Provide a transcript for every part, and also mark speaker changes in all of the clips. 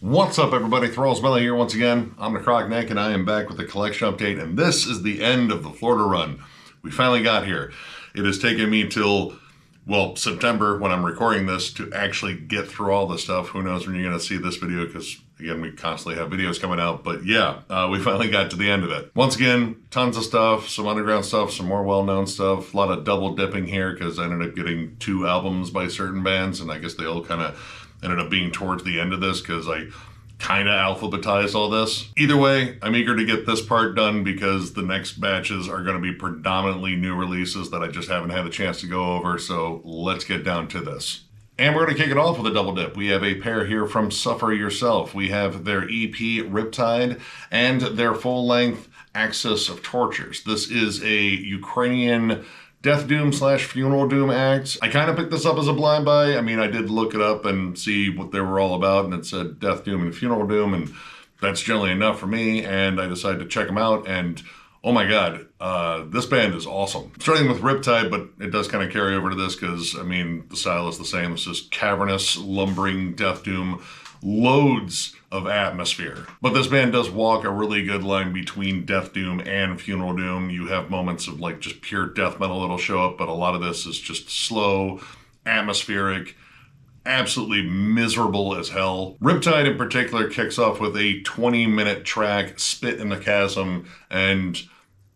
Speaker 1: What's up, everybody? Thralls Meta here once again. I'm Necrotic, and I am back with a collection update, and this is the end of the Florida run. We finally got here. It has taken me till, well, September when I'm recording this to actually get through all this stuff. Who knows when you're going to see this video, because, again, we constantly have videos coming out. But yeah, we finally got to the end of it. Once again, tons of stuff, some underground stuff, some more well-known stuff, a lot of double dipping here because I ended up getting 2 albums by certain bands, and I guess they all kind of ended up being towards the end of this because I kind of alphabetized all this. Either way, I'm eager to get this part done because the next batches are going to be predominantly new releases that I just haven't had a chance to go over, so let's get down to this. And we're going to kick it off with a double dip. We have a pair here from Suffer Yourself. We have their EP Riptide and their full-length Axis of Tortures. This is a Ukrainian Death Doom / Funeral Doom act. I kind of picked this up as a blind buy. I mean, I did look it up and see what they were all about, and it said Death Doom and Funeral Doom, and that's generally enough for me, and I decided to check them out, and oh my god, this band is awesome. Starting with Riptide, but it does kind of carry over to this because, I mean, the style is the same. It's just cavernous, lumbering Death Doom, loads of atmosphere. But this band does walk a really good line between Death Doom and Funeral Doom. You have moments of like just pure death metal that'll show up, but a lot of this is just slow, atmospheric, absolutely miserable as hell. Riptide in particular kicks off with a 20-minute track, Spit in the Chasm, and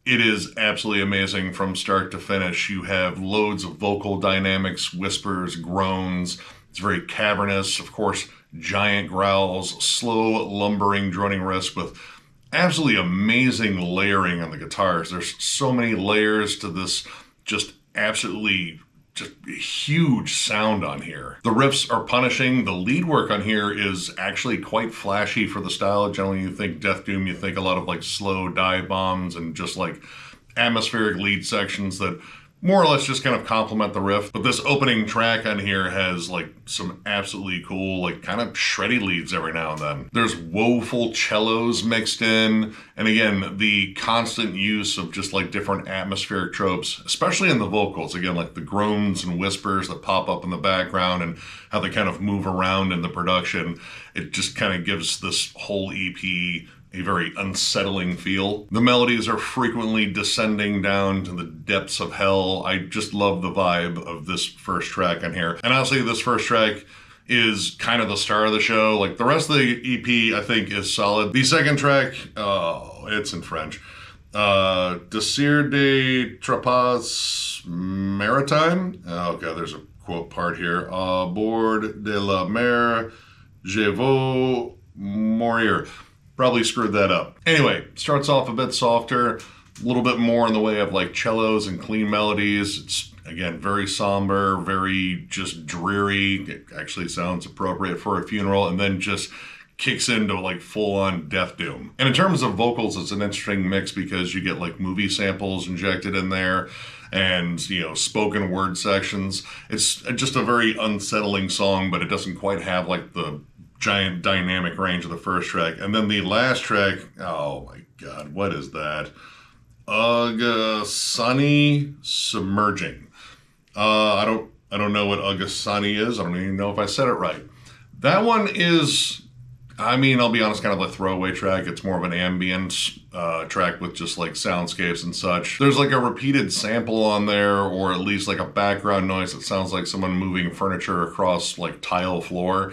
Speaker 1: it is absolutely amazing from start to finish. You have loads of vocal dynamics, whispers, groans. It's very cavernous, of course, giant growls, slow, lumbering, droning riffs with absolutely amazing layering on the guitars. There's so many layers to this just absolutely just huge sound on here. The riffs are punishing. The lead work on here is actually quite flashy for the style. Generally, you think Death Doom, you think a lot of like slow dive bombs and just like atmospheric lead sections that more or less just kind of complement the riff. But this opening track on here has like some absolutely cool, like kind of shreddy leads every now and then. There's woeful cellos mixed in. And again, the constant use of just like different atmospheric tropes, especially in the vocals. Again, like the groans and whispers that pop up in the background and how they kind of move around in the production. It just kind of gives this whole EP a very unsettling feel. The melodies are frequently descending down to the depths of hell. I just love the vibe of this first track on here. And honestly, this first track is kind of the star of the show. Like the rest of the EP, I think, is solid. The second track, oh, it's in French. Désir de Trapas Maritime. Oh god, there's a quote part here. À bord de la mer, je veux mourir. Probably screwed that up. Anyway, starts off a bit softer, a little bit more in the way of like cellos and clean melodies. It's, again, very somber, very just dreary. It actually sounds appropriate for a funeral, and then just kicks into like full-on Death Doom. And in terms of vocals, it's an interesting mix because you get like movie samples injected in there and, you know, spoken word sections. It's just a very unsettling song, but it doesn't quite have like the giant dynamic range of the first track. And then the last track, oh my god, what is that? Unsane Submerging. I don't know what Unsane is. I don't even know if I said it right. That one is, I mean, I'll be honest, kind of a throwaway track. It's more of an ambient track with just like soundscapes and such. There's like a repeated sample on there, or at least like a background noise that sounds like someone moving furniture across like tile floor.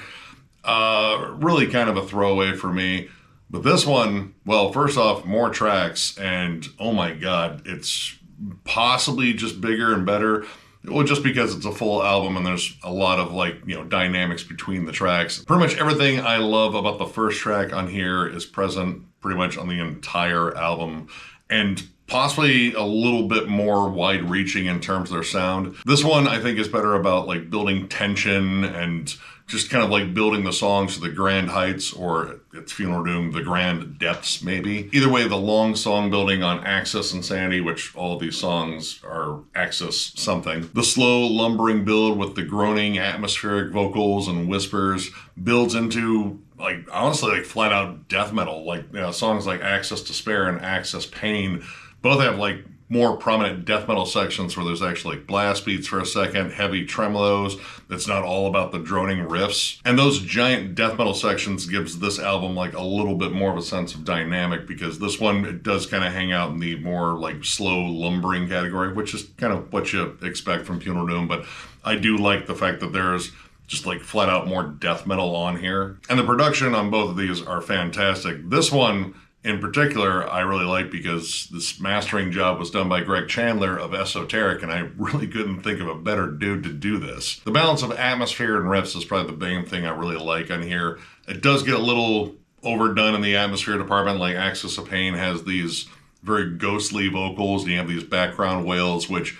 Speaker 1: Really kind of a throwaway for me. But this one, well, first off, more tracks, and oh my god, it's possibly just bigger and better. Well, just because it's a full album and there's a lot of like, you know, dynamics between the tracks. Pretty much everything I love about the first track on here is present pretty much on the entire album, and possibly a little bit more wide-reaching in terms of their sound. This one, I think, is better about like building tension and just kind of like building the songs to the grand heights, or it's Funeral Doom, the grand depths, maybe. Either way, the long song building on Axis Insanity, which all of these songs are Axis something. The slow, lumbering build with the groaning, atmospheric vocals and whispers builds into, like, honestly, like flat out death metal. Like, you know, songs like Axis Despair and Axis Pain both have like more prominent death metal sections where there's actually like blast beats for a second, heavy tremolos. It's not all about the droning riffs. And those giant death metal sections gives this album like a little bit more of a sense of dynamic, because this one, it does kind of hang out in the more like slow lumbering category, which is kind of what you expect from Funeral Doom. But I do like the fact that there's just like flat out more death metal on here. And the production on both of these are fantastic. This one in particular, I really like because this mastering job was done by Greg Chandler of Esoteric, and I really couldn't think of a better dude to do this. The balance of atmosphere and riffs is probably the main thing I really like on here. It does get a little overdone in the atmosphere department, like Axis of Pain has these very ghostly vocals, and you have these background wails, which,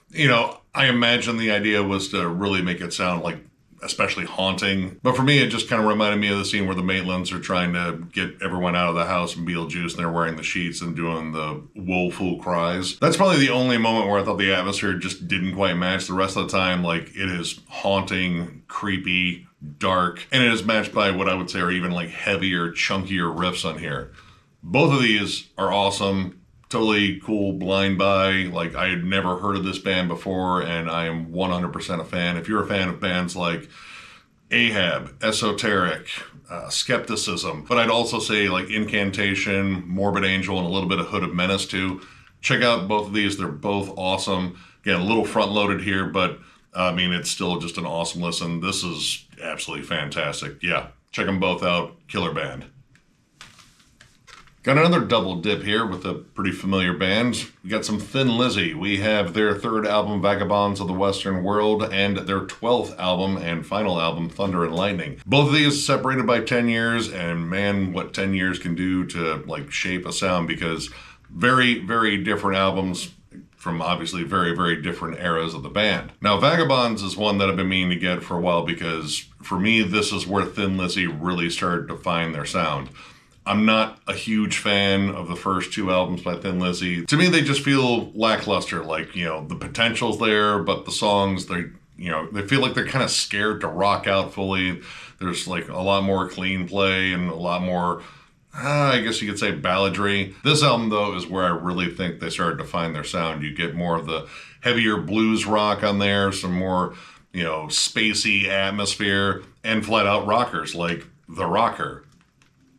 Speaker 1: you know, I imagine the idea was to really make it sound like especially haunting. But for me, it just kind of reminded me of the scene where the Maitlands are trying to get everyone out of the house and Beetlejuice, and they're wearing the sheets and doing the woeful cries. That's probably the only moment where I thought the atmosphere just didn't quite match. The rest of the time, like, it is haunting, creepy, dark, and it is matched by what I would say are even like heavier, chunkier riffs on here. Both of these are awesome. Totally cool blind buy. Like, I had never heard of this band before, and I am 100% a fan. If you're a fan of bands like Ahab, Esoteric, Skepticism, but I'd also say like Incantation, Morbid Angel, and a little bit of Hood of Menace too, check out both of these. They're both awesome. Again, a little front-loaded here, but I mean, it's still just an awesome listen. This is absolutely fantastic. Yeah, check them both out. Killer band. Got another double dip here with a pretty familiar band. We got some Thin Lizzy. We have their third album, Vagabonds of the Western World, and their 12th album and final album, Thunder and Lightning. Both of these separated by 10 years, and man, what 10 years can do to like shape a sound, because very, very different albums from obviously very, very different eras of the band. Now, Vagabonds is one that I've been meaning to get for a while, because for me, this is where Thin Lizzy really started to find their sound. I'm not a huge fan of the first two albums by Thin Lizzy. To me, they just feel lackluster. Like, you know, the potential's there, but the songs, they feel like they're kind of scared to rock out fully. There's like a lot more clean play and a lot more, I guess you could say, balladry. This album, though, is where I really think they started to find their sound. You get more of the heavier blues rock on there, some more, you know, spacey atmosphere, and flat out rockers like The Rocker.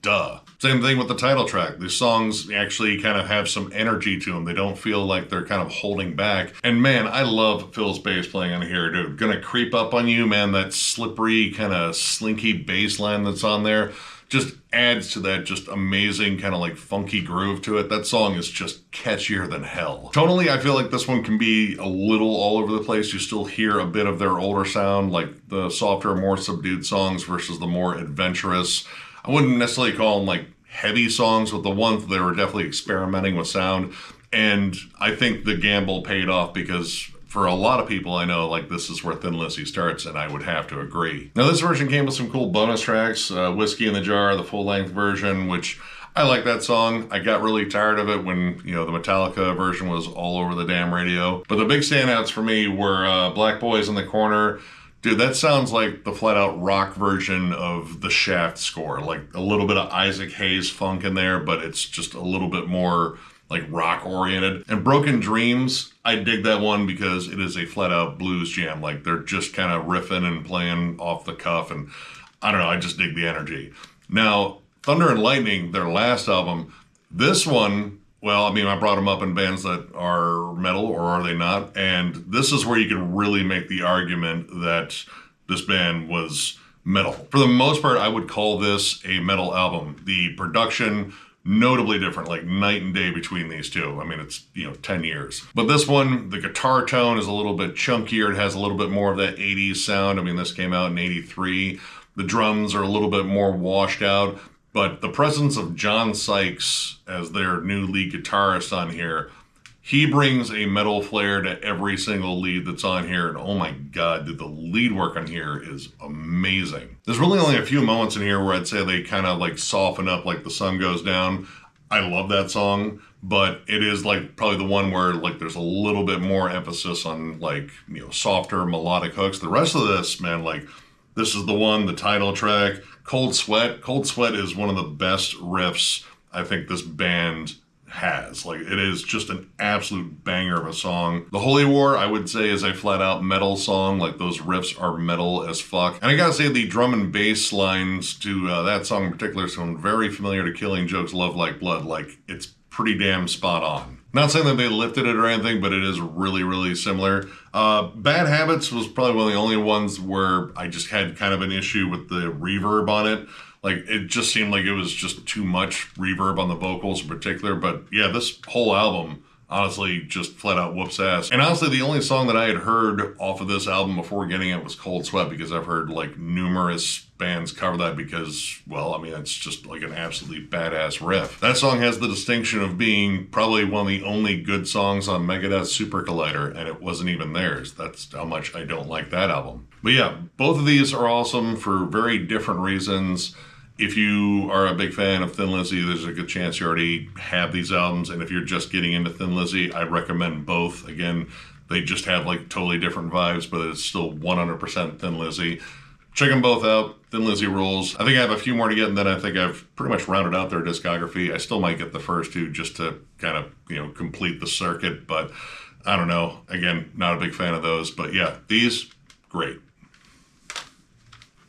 Speaker 1: Duh. Same thing with the title track. These songs actually kind of have some energy to them. They don't feel like they're kind of holding back. And man, I love Phil's bass playing on here, dude. Gonna creep up on you, man. That slippery, kind of slinky bass line that's on there just adds to that just amazing kind of like funky groove to it. That song is just catchier than hell. Tonally, I feel like this one can be a little all over the place. You still hear a bit of their older sound, like the softer, more subdued songs versus the more adventurous, I wouldn't necessarily call them like heavy songs, but the ones they were definitely experimenting with sound. And I think the gamble paid off, because for a lot of people I know, like, this is where Thin Lizzy starts, and I would have to agree. Now, this version came with some cool bonus tracks, Whiskey in the Jar, the full-length version, which I like that song. I got really tired of it when, you know, the Metallica version was all over the damn radio. But the big standouts for me were Black Boys in the Corner. Dude, that sounds like the flat-out rock version of the Shaft score. Like a little bit of Isaac Hayes funk in there, but it's just a little bit more like rock-oriented. And Broken Dreams, I dig that one because it is a flat-out blues jam. Like, they're just kind of riffing and playing off the cuff, and I don't know, I just dig the energy. Now, Thunder and Lightning, their last album, this one, well, I mean, I brought them up in bands that are metal, or are they not? And this is where you can really make the argument that this band was metal. For the most part, I would call this a metal album. The production, notably different, like night and day between these two. I mean, it's, 10 years. But this one, the guitar tone is a little bit chunkier. It has a little bit more of that 80s sound. I mean, this came out in 83. The drums are a little bit more washed out. But the presence of John Sykes as their new lead guitarist on here, he brings a metal flair to every single lead that's on here. And oh my God, dude, the lead work on here is amazing. There's really only a few moments in here where I'd say they kind of like soften up, like The Sun Goes Down. I love that song, but it is like probably the one where like there's a little bit more emphasis on like, softer melodic hooks. The rest of this, man, like this is the one, the title track, Cold Sweat. Cold Sweat is one of the best riffs I think this band has. Like, it is just an absolute banger of a song. The Holy War, I would say, is a flat out metal song. Like, those riffs are metal as fuck. And I gotta say, the drum and bass lines to that song in particular sound very familiar to Killing Joke's Love Like Blood. Like, it's pretty damn spot on. Not saying that they lifted it or anything, but it is really, really similar. Bad Habits was probably one of the only ones where I just had kind of an issue with the reverb on it. Like, it just seemed like it was just too much reverb on the vocals in particular. But yeah, this whole album, honestly, just flat out whoops ass. And honestly, the only song that I had heard off of this album before getting it was Cold Sweat, because I've heard like numerous bands cover that because, well, I mean, it's just like an absolutely badass riff. That song has the distinction of being probably one of the only good songs on Megadeth's Super Collider, and it wasn't even theirs. That's how much I don't like that album. But yeah, both of these are awesome for very different reasons. If you are a big fan of Thin Lizzy, there's a good chance you already have these albums. And if you're just getting into Thin Lizzy, I recommend both. Again, they just have like totally different vibes, but it's still 100% Thin Lizzy. Check them both out. Thin Lizzy rules. I think I have a few more to get, and then I think I've pretty much rounded out their discography. I still might get the first two just to kind of, complete the circuit, but I don't know. Again, not a big fan of those, but yeah, these, great.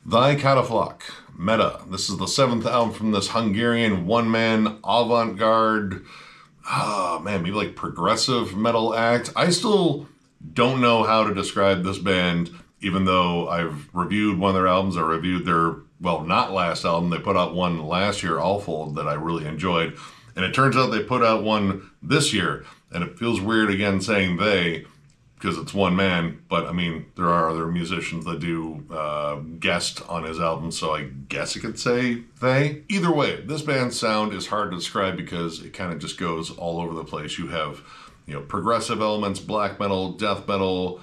Speaker 1: Thy Catafalque Meta. This is the 7th album from this Hungarian one-man avant-garde, maybe like progressive metal act. I still don't know how to describe this band, even though I've reviewed one of their albums. I reviewed their, not last album. They put out one last year, Allfold, that I really enjoyed. And it turns out they put out one this year. And it feels weird, again, saying they, because it's one man, but I mean, there are other musicians that do guest on his album, so I guess I could say they. Either way, this band's sound is hard to describe because it kind of just goes all over the place. You have, progressive elements, black metal, death metal,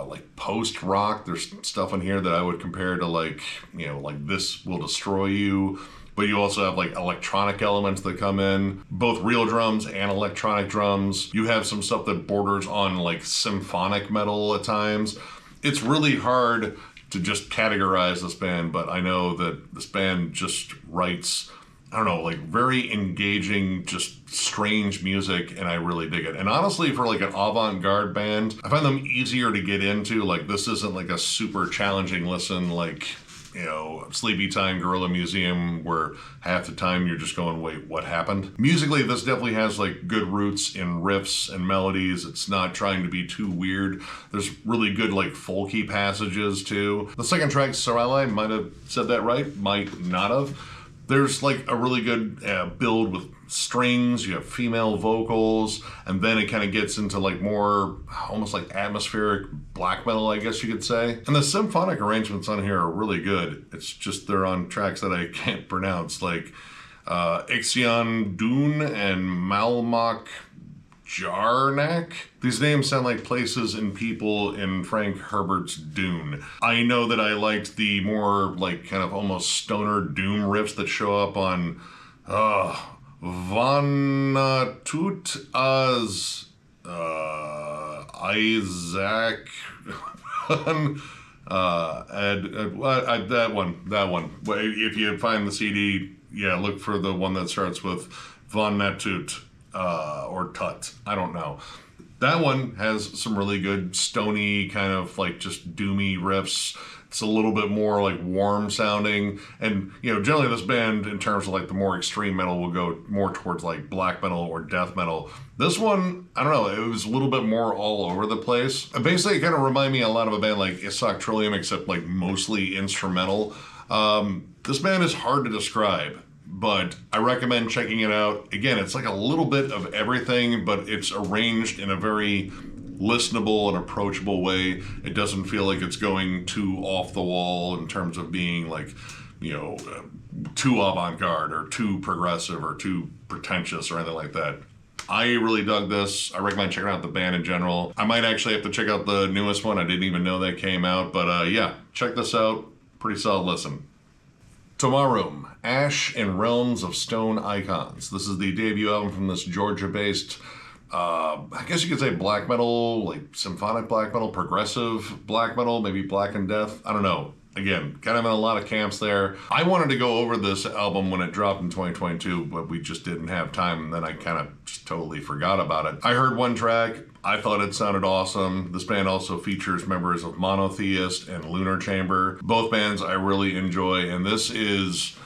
Speaker 1: like post-rock. There's stuff in here that I would compare to like This Will Destroy You. But you also have like electronic elements that come in, both real drums and electronic drums. You have some stuff that borders on like symphonic metal at times. It's really hard to just categorize this band, but I know that this band just writes, like very engaging, just strange music, and I really dig it. And honestly, for like an avant-garde band, I find them easier to get into. Like, this isn't like a super challenging listen like, Sleepy Time, Gorilla Museum, where half the time you're just going, wait, what happened? Musically, this definitely has like good roots in riffs and melodies. It's not trying to be too weird. There's really good like folky passages too. The second track, Sorelli, might have said that right, might not have. There's like a really good build with strings, you have female vocals, and then it kind of gets into like more almost like atmospheric black metal, I guess you could say. And the symphonic arrangements on here are really good. It's just they're on tracks that I can't pronounce, like Ixion Dune and Malmok Jarnak. These names sound like places and people in Frank Herbert's Dune. I know that I liked the more like kind of almost stoner doom riffs that show up on Vanatut as Isaac. That one. If you find the CD, look for the one that starts with Vanatut. Or Tut. I don't know. That one has some really good stony kind of like just doomy riffs. It's a little bit more like warm sounding. And, generally this band in terms of like the more extreme metal will go more towards like black metal or death metal. This one, I don't know, it was a little bit more all over the place. Basically, it kind of reminded me a lot of a band like Isak Trillium, except like mostly instrumental. This band is hard to describe, but I recommend checking it out. Again, it's like a little bit of everything, but it's arranged in a very listenable and approachable way. It doesn't feel like it's going too off the wall in terms of being like, too avant-garde or too progressive or too pretentious or anything like that. I really dug this. I recommend checking out the band in general. I might actually have to check out the newest one. I didn't even know that came out, but check this out. Pretty solid listen. Tomarum, Ash and Realms of Stone Icons. This is the debut album from this Georgia-based, I guess you could say black metal, like symphonic black metal, progressive black metal, maybe Black and Death. I don't know. again, kind of in a lot of camps there. I wanted to go over this album when it dropped in 2022, but we just didn't have time, and then I kind of just totally forgot about it. I heard one track. I thought it sounded awesome. This band also features members of Monotheist and Lunar Chamber. Both bands I really enjoy, and this is,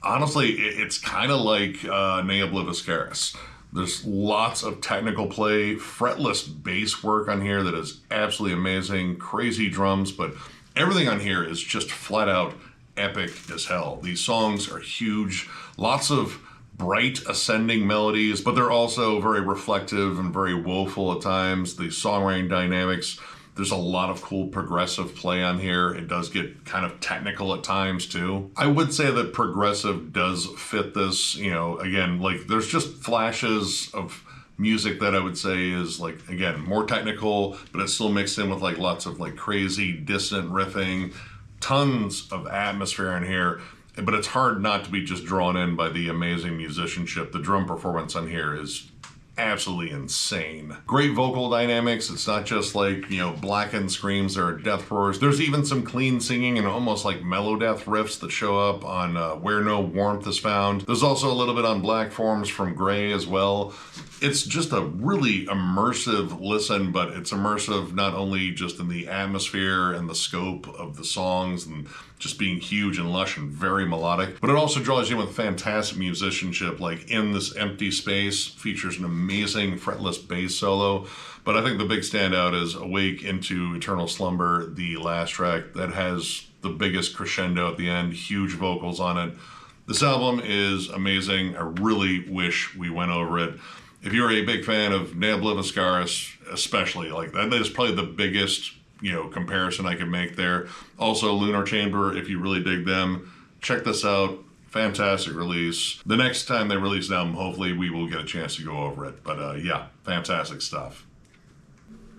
Speaker 1: honestly, it's kind of like Ne Obliviscaris. There's lots of technical play, fretless bass work on here that is absolutely amazing, crazy drums, but everything on here is just flat out epic as hell. These songs are huge, lots of bright ascending melodies, but they're also very reflective and very woeful at times. The songwriting dynamics, there's a lot of cool progressive play on here. It does get kind of technical at times too. I would say that progressive does fit this, you know, again, like there's just flashes of music that I would say is like, again, more technical, but it's still mixed in with like lots of like crazy dissonant riffing, tons of atmosphere in here. But it's hard not to be just drawn in by the amazing musicianship. The drum performance on here is absolutely insane. Great vocal dynamics. It's not just like, you know, blackened screams or death roars. There's even some clean singing and almost like mellow death riffs that show up on Where No Warmth Is Found. There's also a little bit on Black Forms from Grey as well. It's just a really immersive listen, but it's immersive not only just in the atmosphere and the scope of the songs and just being huge and lush and very melodic, but it also draws you in with fantastic musicianship. Like In This Empty Space features an amazing fretless bass solo, but I think the big standout is Awake Into Eternal Slumber, the last track that has the biggest crescendo at the end, huge vocals on it. This album is amazing. I really wish we went over it. If you're a big fan of Ne Obliviscaris, especially, like that is probably the biggest, you know, comparison I could make there. Also Lunar Chamber, if you really dig them, check this out. Fantastic release. The next time they release an album, hopefully we will get a chance to go over it. But yeah, fantastic stuff.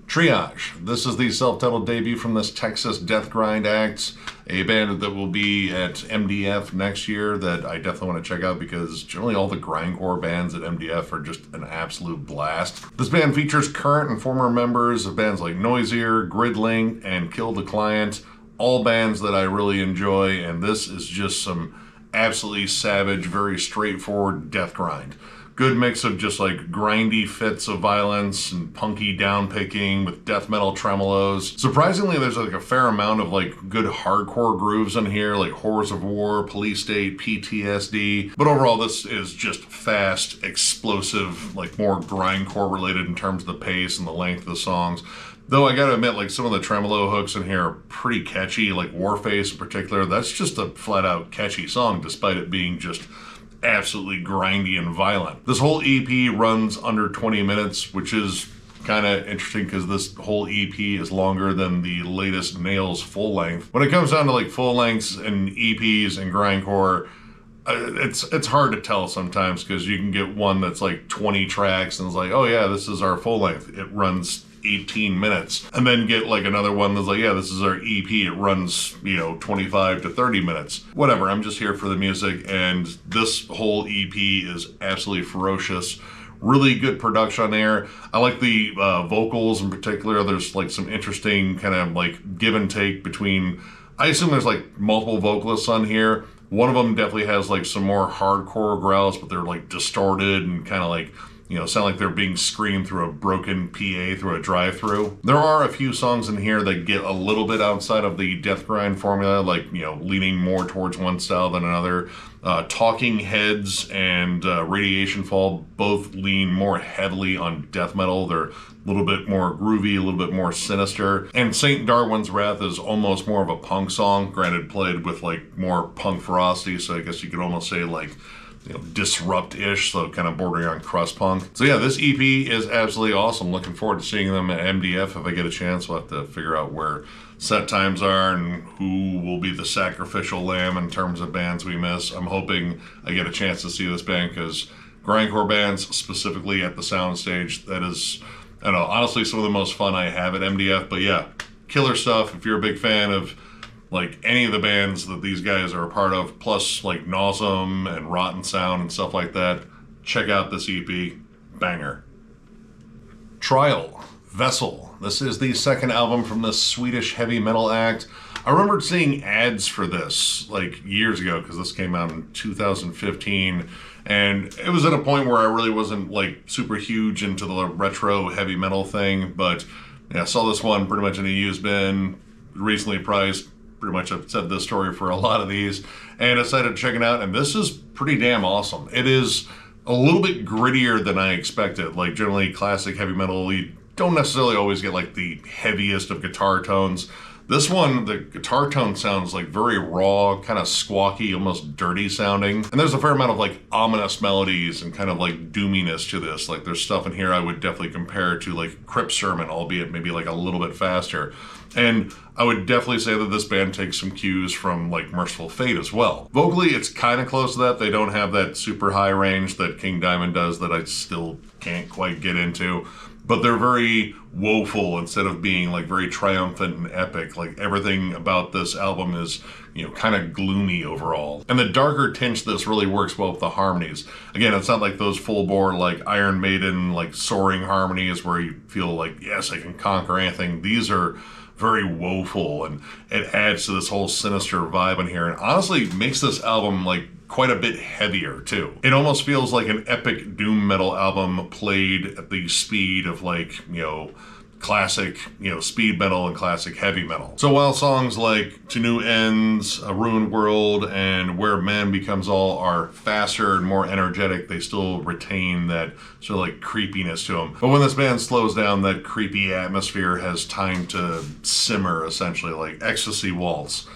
Speaker 1: Triage. This is the self-titled debut from this Texas death grind act, a band that will be at MDF next year that I definitely want to check out because generally all the grindcore bands at MDF are just an absolute blast. This band features current and former members of bands like Noisier, Gridlink, and Kill the Client, all bands that I really enjoy, and this is just some absolutely savage, very straightforward death grind. Good mix of just like grindy fits of violence and punky downpicking with death metal tremolos. Surprisingly, there's like a fair amount of like good hardcore grooves in here, like Horrors of War, Police State, PTSD. But overall, this is just fast, explosive, like more grindcore related in terms of the pace and the length of the songs. Though I gotta admit, like some of the tremolo hooks in here are pretty catchy, like Warface in particular. That's just a flat out catchy song, despite it being just absolutely grindy and violent. This whole EP runs under 20 minutes, which is kind of interesting because this whole EP is longer than the latest Nails full length. When it comes down to like full lengths and EPs and grindcore, it's hard to tell sometimes because you can get one that's like 20 tracks and it's like, oh yeah, this is our full length. It runs 18 minutes, and then get like another one that's like, yeah, this is our EP, it runs, you know, 25 to 30 minutes. Whatever, I'm just here for the music, and this whole EP is absolutely ferocious. Really good production on there. I like the vocals in particular. There's like some interesting kind of like give and take between, I assume there's like multiple vocalists on here. One of them definitely has like some more hardcore growls, but they're like distorted and kind of like, you know, sound like they're being screamed through a broken PA through a drive-through. There are a few songs in here that get a little bit outside of the death grind formula, like, you know, leaning more towards one style than another. Talking Heads and Radiation Fall both lean more heavily on death metal. They're a little bit more groovy, a little bit more sinister. And St. Darwin's Wrath is almost more of a punk song, granted played with like more punk ferocity, so I guess you could almost say like, you know, disrupt-ish, so kind of bordering on crust punk. So yeah, this EP is absolutely awesome. Looking forward to seeing them at MDF if I get a chance. We'll have to figure out where set times are and who will be the sacrificial lamb in terms of bands we miss. I'm hoping I get a chance to see this band because grindcore bands, specifically at the soundstage, that is, I don't know, honestly some of the most fun I have at MDF. But yeah, killer stuff. If you're a big fan of like any of the bands that these guys are a part of, plus like Nauseum and Rotten Sound and stuff like that, check out this EP. Banger. Trial, Vessel. This is the second album from this Swedish heavy metal act. I remember seeing ads for this like years ago, because this came out in 2015, and it was at a point where I really wasn't like super huge into the retro heavy metal thing, but yeah, I saw this one pretty much in a used bin, recently priced. Pretty much I've said this story for a lot of these, and I decided to check it out, and this is pretty damn awesome. It is a little bit grittier than I expected. Like generally classic heavy metal, you don't necessarily always get like the heaviest of guitar tones. This one, the guitar tone sounds like very raw, kind of squawky, almost dirty sounding. And there's a fair amount of like ominous melodies and kind of like doominess to this. Like there's stuff in here I would definitely compare to like Crypt Sermon, albeit maybe like a little bit faster. And I would definitely say that this band takes some cues from like Merciful Fate as well. Vocally, it's kind of close to that. They don't have that super high range that King Diamond does that I still can't quite get into. But they're very woeful instead of being like very triumphant and epic. Like everything about this album is, you know, kind of gloomy overall. And the darker tinge to this really works well with the harmonies. Again, it's not like those full bore like Iron Maiden, like soaring harmonies where you feel like, yes, I can conquer anything. These are very woeful, and it adds to this whole sinister vibe in here, and honestly makes this album like quite a bit heavier too. It almost feels like an epic doom metal album played at the speed of like, you know, classic, you know, speed metal and classic heavy metal. So while songs like To New Ends, A Ruined World, and Where Man Becomes All are faster and more energetic, they still retain that sort of like creepiness to them. But when this band slows down, that creepy atmosphere has time to simmer, essentially, like Ecstasy Waltz.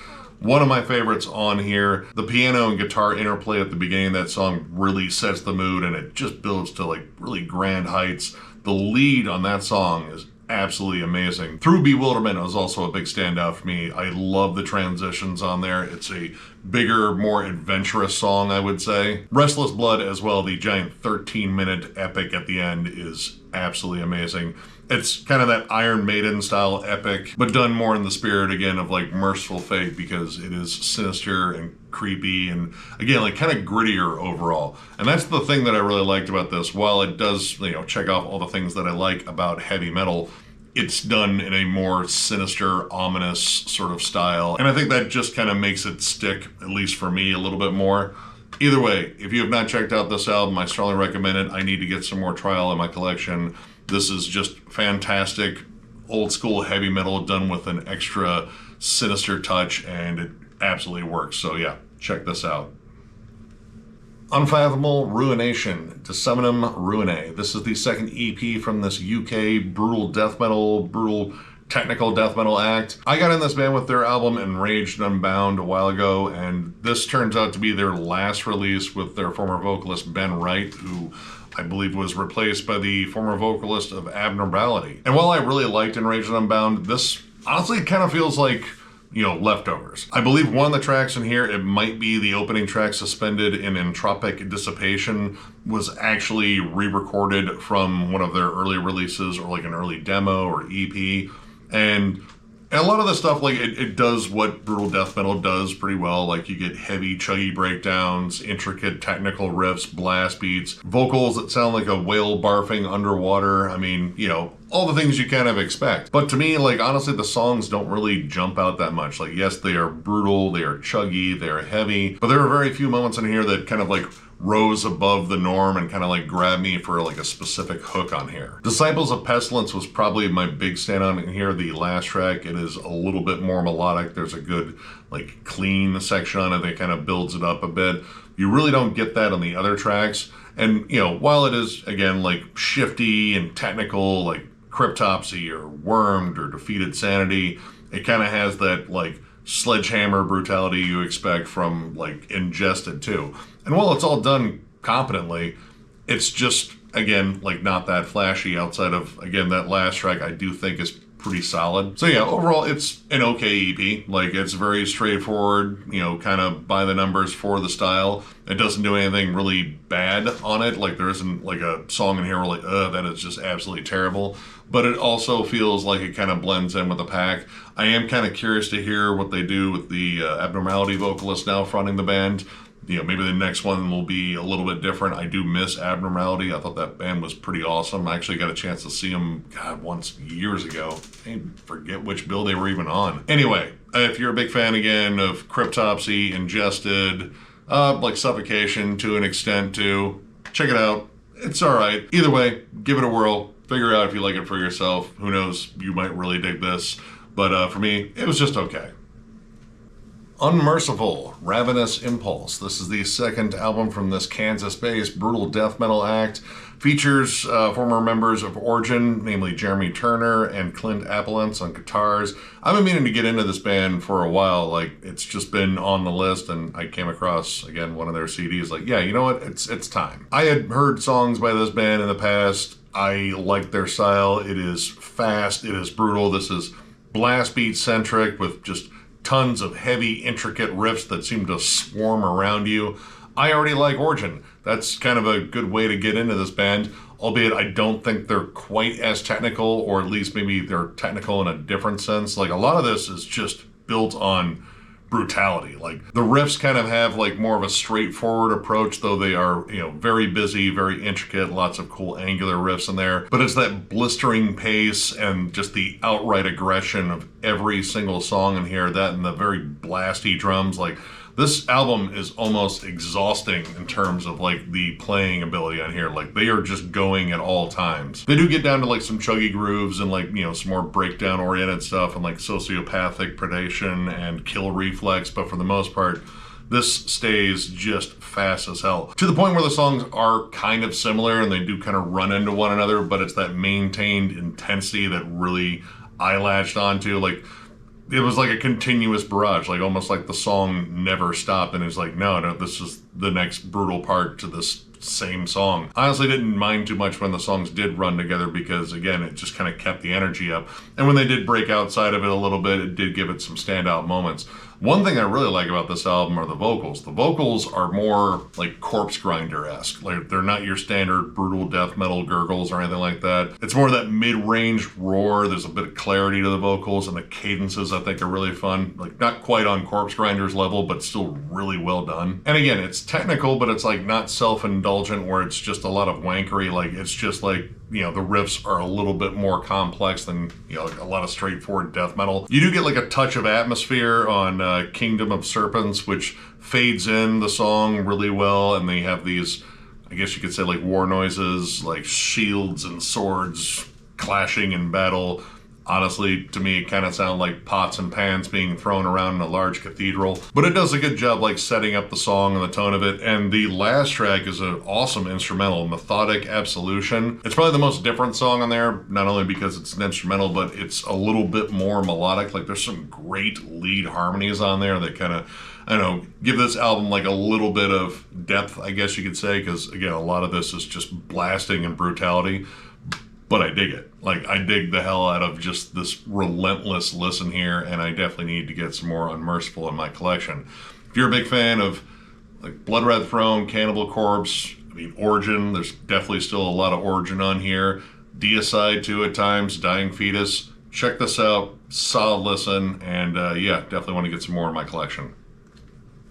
Speaker 1: One of my favorites on here. The piano and guitar interplay at the beginning of that song really sets the mood, and it just builds to like really grand heights. The lead on that song is absolutely amazing. Through Bewilderment was also a big standout for me. I love the transitions on there. It's a bigger, more adventurous song, I would say. Restless Blood as well, the giant 13-minute epic at the end, is absolutely amazing. It's kind of that Iron Maiden style epic, but done more in the spirit again of like Merciful Fate, because it is sinister and creepy and again like kind of grittier overall. And that's the thing that I really liked about this. While it does, you know, check off all the things that I like about heavy metal, it's done in a more sinister, ominous sort of style. And I think that just kind of makes it stick, at least for me, a little bit more. Either way, if you have not checked out this album, I strongly recommend it. I need to get some more Trial in my collection. This is just fantastic, old school heavy metal done with an extra sinister touch, and it absolutely works. So yeah, check this out. Unfathomable, Ruination, Decennium, Ruinae. This is the second EP from this UK brutal death metal, brutal technical death metal act. I got in this band with their album Enraged and Unbound a while ago, and this turns out to be their last release with their former vocalist Ben Wright, who I believe was replaced by the former vocalist of Abnormality. And while I really liked Enraged and Unbound, this honestly kind of feels like, you know, leftovers. I believe one of the tracks in here, it might be the opening track, Suspended in Entropic Dissipation, was actually re-recorded from one of their early releases or like an early demo or EP. And a lot of the stuff, like, it does what brutal death metal does pretty well. Like, you get heavy, chuggy breakdowns, intricate technical riffs, blast beats, vocals that sound like a whale barfing underwater. I mean, you know, all the things you kind of expect. But to me, like, honestly, the songs don't really jump out that much. Like, yes, they are brutal, they are chuggy, they are heavy, but there are very few moments in here that kind of, like, rose above the norm and kind of like grabbed me for like a specific hook on here. Disciples of Pestilence was probably my big standout in here. The last track, it is a little bit more melodic. There's a good like clean section on it that kind of builds it up a bit. You really don't get that on the other tracks. And you know, while it is again like shifty and technical, like Cryptopsy or Wormed or Defeated Sanity, it kind of has that like sledgehammer brutality you expect from like Ingested too. And while it's all done competently, it's just, again, like not that flashy outside of, again, that last track I do think is pretty solid. So yeah, overall it's an okay EP. Like it's very straightforward, you know, kind of by the numbers for the style. It doesn't do anything really bad on it. Like there isn't like a song in here where like, that is just absolutely terrible. But it also feels like it kind of blends in with the pack. I am kind of curious to hear what they do with the Abnormality vocalist now fronting the band, maybe the next one will be a little bit different. I do miss Abnormality. I thought that band was pretty awesome. I actually got a chance to see them, once years ago. I forget which bill they were even on. Anyway, if you're a big fan again of Cryptopsy, Ingested, like Suffocation to an extent too, check it out. It's all right. Either way, give it a whirl. Figure out if you like it for yourself. Who knows? You might really dig this. But for me, it was just okay. Unmerciful, Ravenous Impulse. This is the second album from this Kansas-based brutal death metal act. Features former members of Origin, namely Jeremy Turner and Clint Appelance on guitars. I've been meaning to get into this band for a while. Like, it's just been on the list, and I came across, again, one of their CDs. Like, yeah, you know what? It's time. I had heard songs by this band in the past. I like their style. It is fast. It is brutal. This is blast beat centric with just tons of heavy, intricate riffs that seem to swarm around you. I already like Origin. That's kind of a good way to get into this band, albeit I don't think they're quite as technical, or at least maybe they're technical in a different sense. Like, a lot of this is just built on brutality. Like, the riffs kind of have like more of a straightforward approach, though they are, very busy, very intricate, lots of cool angular riffs in there. But it's that blistering pace and just the outright aggression of every single song in here, that and the very blasty drums. Like, this album is almost exhausting in terms of like the playing ability on here. Like, they are just going at all times. They do get down to like some chuggy grooves and like, some more breakdown oriented stuff and like sociopathic predation and kill reflex, but for the most part, this stays just fast as hell. To the point where the songs are kind of similar and they do kind of run into one another, but it's that maintained intensity that really I latched onto. Like, it was like a continuous barrage, like almost like the song never stopped, and it's like, no, this is the next brutal part to this same song. I honestly didn't mind too much when the songs did run together because, again, it just kind of kept the energy up. And when they did break outside of it a little bit, it did give it some standout moments. One thing I really like about this album are the vocals. The vocals are more like Corpse Grinder-esque. Like, they're not your standard brutal death metal gurgles or anything like that. It's more that mid-range roar. There's a bit of clarity to the vocals, and the cadences I think are really fun. Like, not quite on Corpse Grinder's level, but still really well done. And again, it's technical, but it's like not self-indulgent where it's just a lot of wankery. Like, it's just like, the riffs are a little bit more complex than, like a lot of straightforward death metal. You do get like a touch of atmosphere on Kingdom of Serpents, which fades in the song really well, and they have these, I guess you could say, like war noises, like shields and swords clashing in battle. Honestly, to me, it kind of sounded like pots and pans being thrown around in a large cathedral. But it does a good job like setting up the song and the tone of it. And the last track is an awesome instrumental, Methodic Absolution. It's probably the most different song on there, not only because it's an instrumental, but it's a little bit more melodic. Like, there's some great lead harmonies on there that kind of, give this album like a little bit of depth, I guess you could say, because, again, a lot of this is just blasting and brutality. But I dig it. Like, I dig the hell out of just this relentless listen here, and I definitely need to get some more Unmerciful in my collection. If you're a big fan of like Blood Red Throne, Cannibal Corpse, Origin, there's definitely still a lot of Origin on here. Deicide too at times, Dying Fetus. Check this out. Solid listen, and yeah, definitely want to get some more in my collection.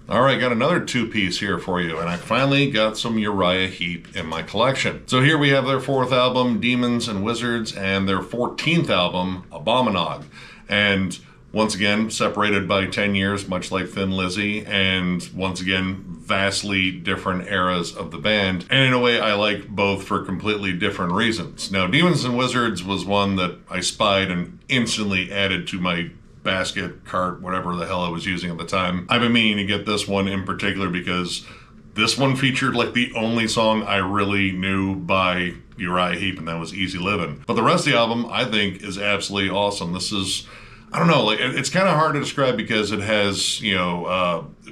Speaker 1: All right, got another two-piece here for you, and I finally got some Uriah Heep in my collection. So here we have their 4th album, Demons and Wizards, and their 14th album, Abominog. And once again, separated by 10 years, much like Thin Lizzy, and once again, vastly different eras of the band. And in a way, I like both for completely different reasons. Now, Demons and Wizards was one that I spied and instantly added to my basket, cart, whatever the hell I was using at the time. I've been meaning to get this one in particular because this one featured like the only song I really knew by Uriah Heep, and that was Easy Livin'. But the rest of the album, I think, is absolutely awesome. This is, I don't know, like, it's kind of hard to describe because it has,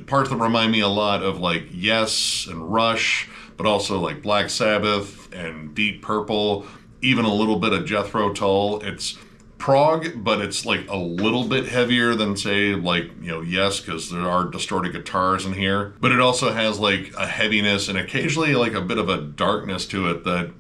Speaker 1: parts that remind me a lot of like Yes and Rush, but also like Black Sabbath and Deep Purple, even a little bit of Jethro Tull. It's prog, but it's like a little bit heavier than, say, like, Yes, because there are distorted guitars in here. But it also has like a heaviness and occasionally like a bit of a darkness to it that,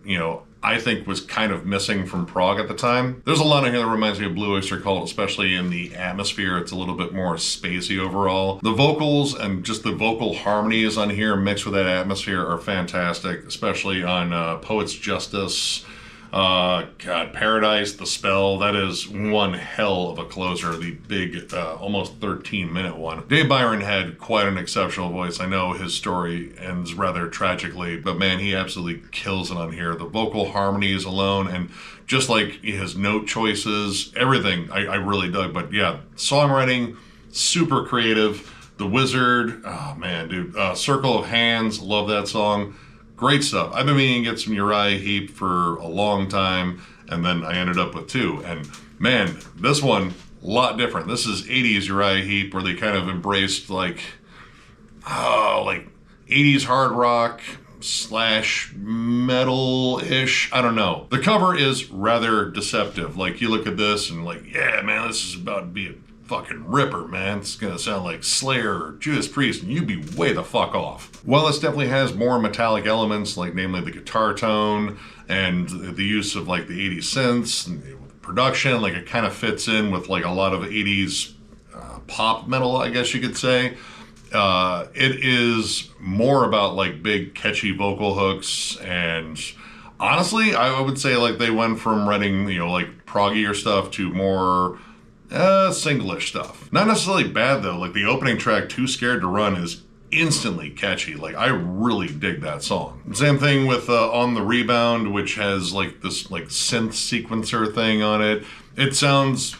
Speaker 1: I think was kind of missing from prog at the time. There's a lot in here that reminds me of Blue Oyster Cult, especially in the atmosphere. It's a little bit more spacey overall. The vocals and just the vocal harmonies on here mixed with that atmosphere are fantastic, especially on Poet's Justice. God, Paradise, The Spell, that is one hell of a closer, the big, almost 13-minute one. Dave Byron had quite an exceptional voice. I know his story ends rather tragically, but man, he absolutely kills it on here. The vocal harmonies alone, and just like his note choices, everything I really dug. But yeah, songwriting, super creative. The Wizard, oh man, dude. Circle of Hands, love that song. Great stuff. I've been meaning to get some Uriah Heep for a long time, and then I ended up with two. And man, this one, a lot different. This is 80s Uriah Heep, where they kind of embraced like 80s hard rock / metal-ish. I don't know. The cover is rather deceptive. Like, you look at this and like, yeah, man, this is about to be a fucking ripper, man. It's gonna sound like Slayer or Judas Priest, and you'd be way the fuck off. While this definitely has more metallic elements, like namely the guitar tone and the use of like the 80s synths and production, like it kind of fits in with like a lot of 80s pop metal, I guess you could say. It is more about like big catchy vocal hooks, and honestly, I would say like they went from writing, like proggier stuff to more singlish stuff. Not necessarily bad though. Like the opening track, Too Scared to Run, is instantly catchy. Like I really dig that song. Same thing with On the Rebound, which has like this like synth sequencer thing on it. It sounds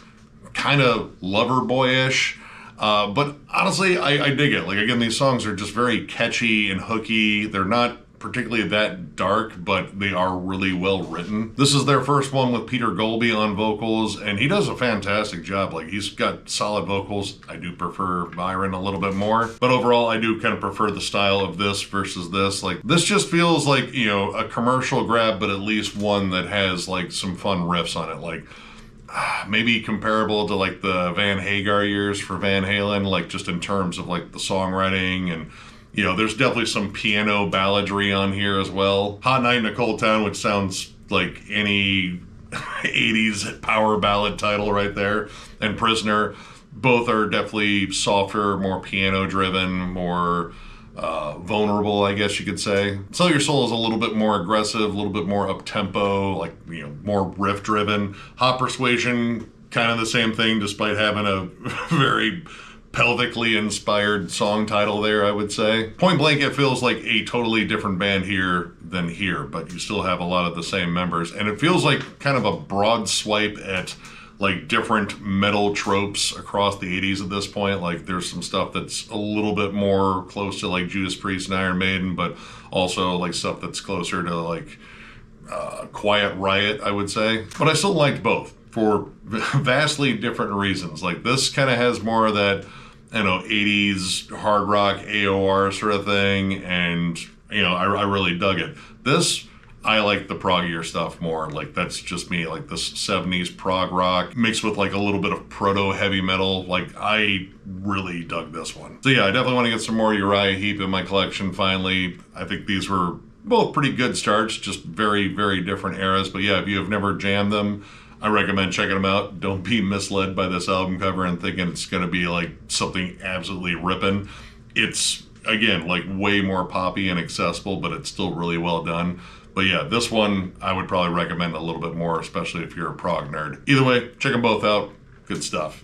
Speaker 1: kind of lover boyish, but honestly, I dig it. Like again, these songs are just very catchy and hooky. They're not particularly that dark, but they are really well written. This is their first one with Peter Golby on vocals, and he does a fantastic job. Like he's got solid vocals. I do prefer Byron a little bit more, but overall I do kind of prefer the style of this versus this. Like this just feels like, a commercial grab, but at least one that has like some fun riffs on it. Like maybe comparable to like the Van Hagar years for Van Halen, like just in terms of like the songwriting, and there's definitely some piano balladry on here as well. Hot Night in a Cold Town, which sounds like any 80s power ballad title right there, and Prisoner, both are definitely softer, more piano driven, more vulnerable, I guess you could say. Sell Your Soul is a little bit more aggressive, a little bit more up-tempo, like, more riff driven. Hot Persuasion, kind of the same thing, despite having a very pelvically inspired song title there, I would say. Point Blank, it feels like a totally different band here than here, but you still have a lot of the same members, and it feels like kind of a broad swipe at like different metal tropes across the 80s at this point. Like there's some stuff that's a little bit more close to like Judas Priest and Iron Maiden, but also like stuff that's closer to like Quiet Riot, I would say. But I still liked both for vastly different reasons. Like this kind of has more of that 80s hard rock AOR sort of thing, and I really dug it. This, I like the proggier stuff more. Like that's just me. Like this 70s prog rock mixed with like a little bit of proto heavy metal. Like I really dug this one. So yeah, I definitely want to get some more Uriah Heep in my collection finally. I think these were both pretty good starts, just very, very different eras. But yeah, if you have never jammed them, I recommend checking them out. Don't be misled by this album cover and thinking it's going to be like something absolutely ripping. It's, again, like way more poppy and accessible, but it's still really well done. But yeah, this one I would probably recommend a little bit more, especially if you're a prog nerd. Either way, check them both out. Good stuff.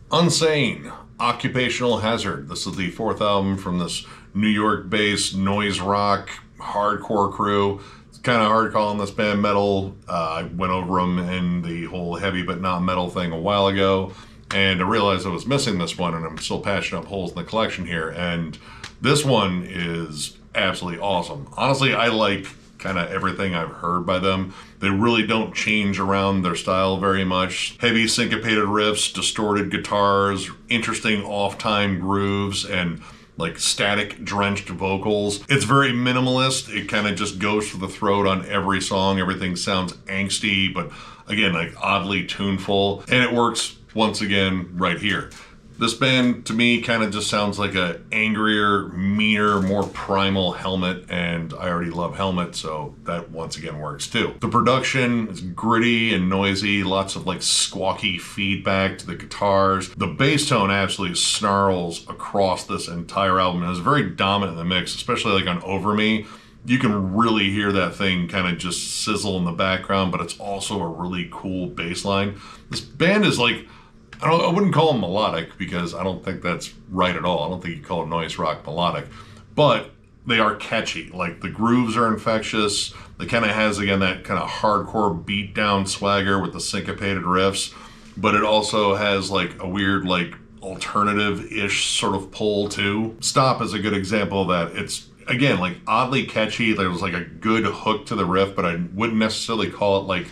Speaker 1: Unsane, Occupational Hazard. This is the fourth album from this New York-based noise rock hardcore crew. Kind of hard calling this band metal. I went over them in the whole heavy but not metal thing a while ago, and I realized I was missing this one, and I'm still patching up holes in the collection here, and this one is absolutely awesome. Honestly, I like kind of everything I've heard by them. They really don't change around their style very much. Heavy syncopated riffs, distorted guitars, interesting off-time grooves, and like static drenched vocals. It's very minimalist. It kind of just goes for the throat on every song. Everything sounds angsty, but again, like oddly tuneful, and it works once again right here. This band, to me, kind of just sounds like a angrier, meaner, more primal Helmet, and I already love Helmet, so that once again works too. The production is gritty and noisy, lots of like squawky feedback to the guitars. The bass tone absolutely snarls across this entire album and is very dominant in the mix, especially like on Over Me. You can really hear that thing kind of just sizzle in the background, but it's also a really cool bass line. This band is like, I wouldn't call them melodic because I don't think that's right at all. I don't think you call noise rock melodic, but they are catchy. Like the grooves are infectious. It kind of has, again, that kind of hardcore beat down swagger with the syncopated riffs, but it also has like a weird like alternative-ish sort of pull too. Stop is a good example of that. It's, again, like oddly catchy. There was like a good hook to the riff, but I wouldn't necessarily call it like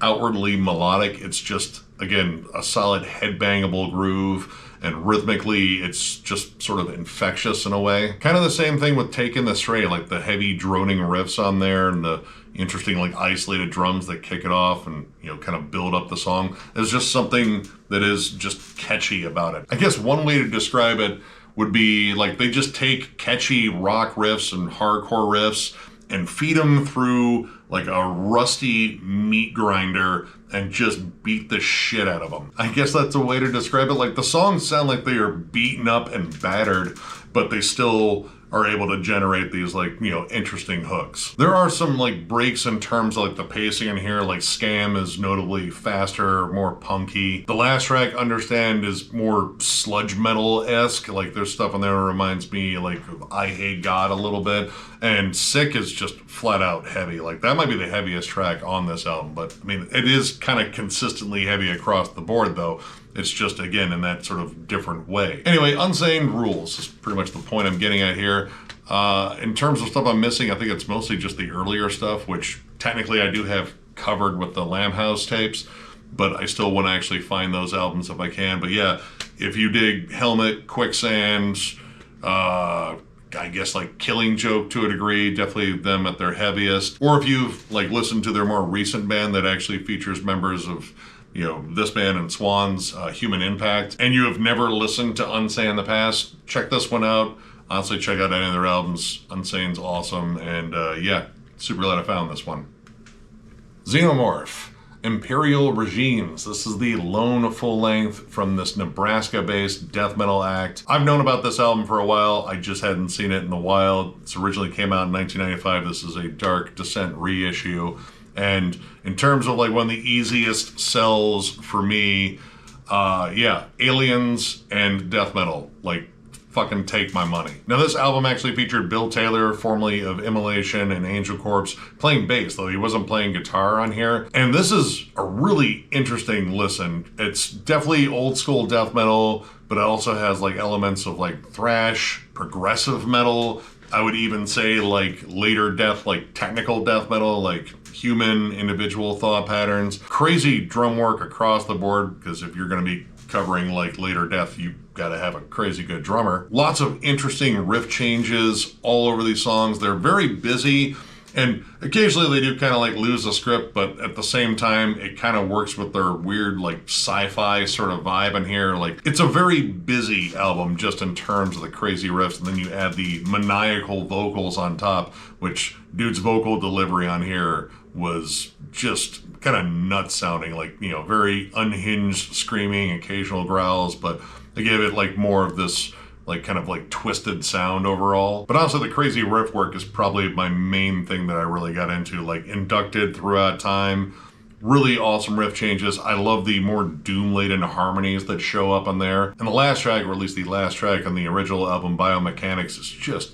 Speaker 1: outwardly melodic. It's just, again, a solid headbangable groove, and rhythmically it's just sort of infectious in a way. Kind of the same thing with Taking the Stray, like the heavy droning riffs on there and the interesting like isolated drums that kick it off and, you know, kind of build up the song. There's just something that is just catchy about it. I guess one way to describe it would be like they just take catchy rock riffs and hardcore riffs and feed them through like a rusty meat grinder and just beat the shit out of them. I guess that's a way to describe it. Like the songs sound like they are beaten up and battered, but they still are able to generate these like, you know, interesting hooks. There are some like breaks in terms of like the pacing in here, like Scam is notably faster, more punky. The last track, Understand, is more sludge metal-esque. Like there's stuff in there that reminds me like of I Hate God a little bit. And Sick is just flat out heavy. Like that might be the heaviest track on this album, but I mean, it is kind of consistently heavy across the board though. It's just, again, in that sort of different way. Anyway, Unsane rules is pretty much the point I'm getting at here. In terms of stuff I'm missing, I think it's mostly just the earlier stuff, which technically I do have covered with the Lambhouse tapes, but I still want to actually find those albums if I can. But yeah, if you dig Helmet, Quicksand, I guess like Killing Joke to a degree, definitely them at their heaviest. Or if you've like listened to their more recent band that actually features members of, you know, this band and Swans, Human Impact, and you have never listened to Unsane in the past, check this one out. Honestly, check out any of their albums. Unsane's awesome, and yeah, super glad I found this one. Xenomorph, Empyreal Regimes. This is the lone full length from this Nebraska-based death metal act. I've known about this album for a while. I just hadn't seen it in the wild. It originally came out in 1995. This is a Dark Descent reissue. And in terms of like one of the easiest sells for me, yeah, aliens and death metal, like fucking take my money. Now this album actually featured Bill Taylor, formerly of Immolation and Angel Corpse, playing bass, though he wasn't playing guitar on here. And this is a really interesting listen. It's definitely old school death metal, but it also has like elements of like thrash, progressive metal. I would even say like later death, like technical death metal, like Human, Individual Thought Patterns. Crazy drum work across the board, because if you're going to be covering like later death, you got to have a crazy good drummer. Lots of interesting riff changes all over these songs. They're very busy, and occasionally they do kind of like lose the script, but at the same time it kind of works with their weird like sci-fi sort of vibe in here. Like it's a very busy album just in terms of the crazy riffs, and then you add the maniacal vocals on top, which dude's vocal delivery on here was just kind of nuts sounding, like, you know, very unhinged screaming, occasional growls, but they gave it like more of this like kind of like twisted sound overall. But also the crazy riff work is probably my main thing that I really got into, like Inducted throughout time. Really awesome riff changes. I love the more doom-laden harmonies that show up on there. And the last track, or at least the last track on the original album, Biomechanics, is just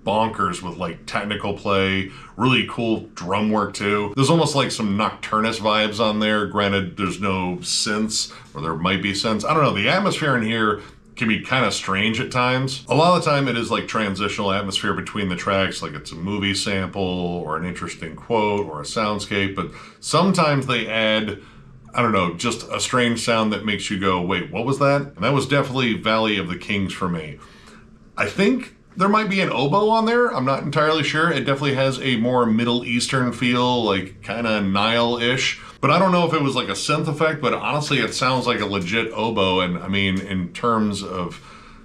Speaker 1: bonkers with like technical play, really cool drum work too. There's almost like some Nocturnus vibes on there. Granted, there's no synths, or there might be synths. I don't know. The atmosphere in here can be kind of strange at times. A lot of the time it is like transitional atmosphere between the tracks, like it's a movie sample or an interesting quote or a soundscape, but sometimes they add, I don't know, just a strange sound that makes you go, wait, what was that? And that was definitely Valley of the Kings for me. I think There might be an oboe on there. I'm not entirely sure. It definitely has a more Middle Eastern feel, like kind of Nile-ish. But I don't know if it was like a synth effect, but honestly, it sounds like a legit oboe. And I mean, in terms of,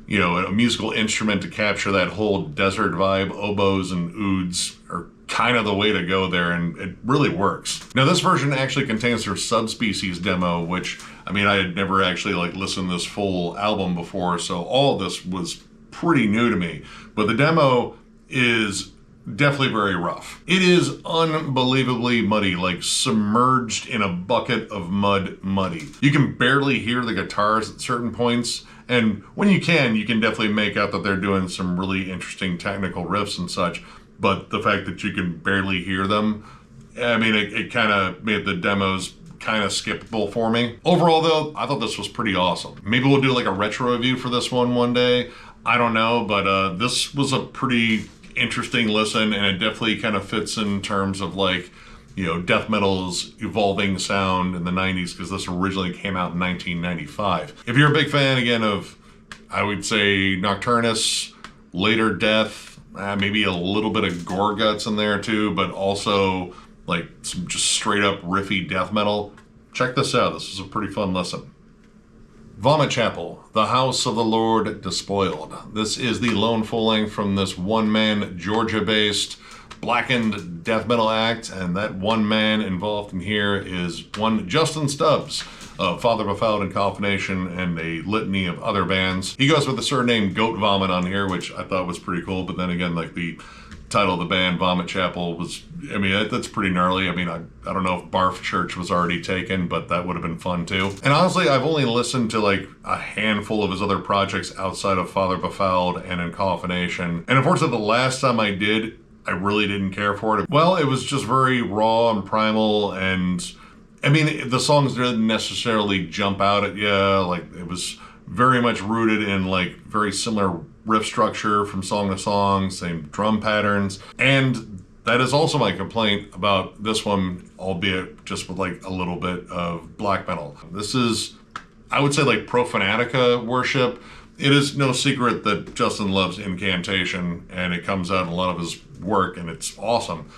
Speaker 1: you know, a musical instrument to capture that whole desert vibe, oboes and ouds are kind of the way to go there, and it really works. Now, this version actually contains their subspecies demo, which, I mean, I had never actually like listened to this full album before, so all of this was pretty new to me. But the demo is definitely very rough. It is unbelievably muddy, like submerged in a bucket of muddy. You can barely hear the guitars at certain points, and when you can definitely make out that they're doing some really interesting technical riffs and such, but the fact that you can barely hear them, I mean, it kind of made the demos kind of skippable for me. Overall though, I thought this was pretty awesome. Maybe we'll do like a retro review for this one day. I don't know, but this was a pretty interesting listen, and it definitely kind of fits in terms of like, you know, death metal's evolving sound in the 90s, because this originally came out in 1995. If you're a big fan, again, of, I would say, Nocturnus, later Death, maybe a little bit of Gorguts in there too, but also like some just straight up riffy death metal, check this out. This is a pretty fun listen. Vomit Chapel, The House of the Lord Despoiled. This is the lone full-length from this one-man, Georgia-based, blackened death metal act, and that one man involved in here is one Justin Stubbs of Father Befouled and Confirmation and a litany of other bands. He goes with the surname Goat Vomit on here, which I thought was pretty cool, but then again, like the title of the band, Vomit Chapel, was, I mean, that's pretty gnarly. I mean, I don't know if Barf Church was already taken, but that would have been fun too. And honestly, I've only listened to like a handful of his other projects outside of Father Befouled and Inconfination. And unfortunately, the last time I did, I really didn't care for it. Well, it was just very raw and primal, and I mean, the songs didn't necessarily jump out at you. Like, it was very much rooted in like very similar riff structure from song to song, same drum patterns. And that is also my complaint about this one, albeit just with like a little bit of black metal. This is, I would say, like Profanatica worship. It is no secret that Justin loves incantation, and it comes out in a lot of his work, and it's awesome.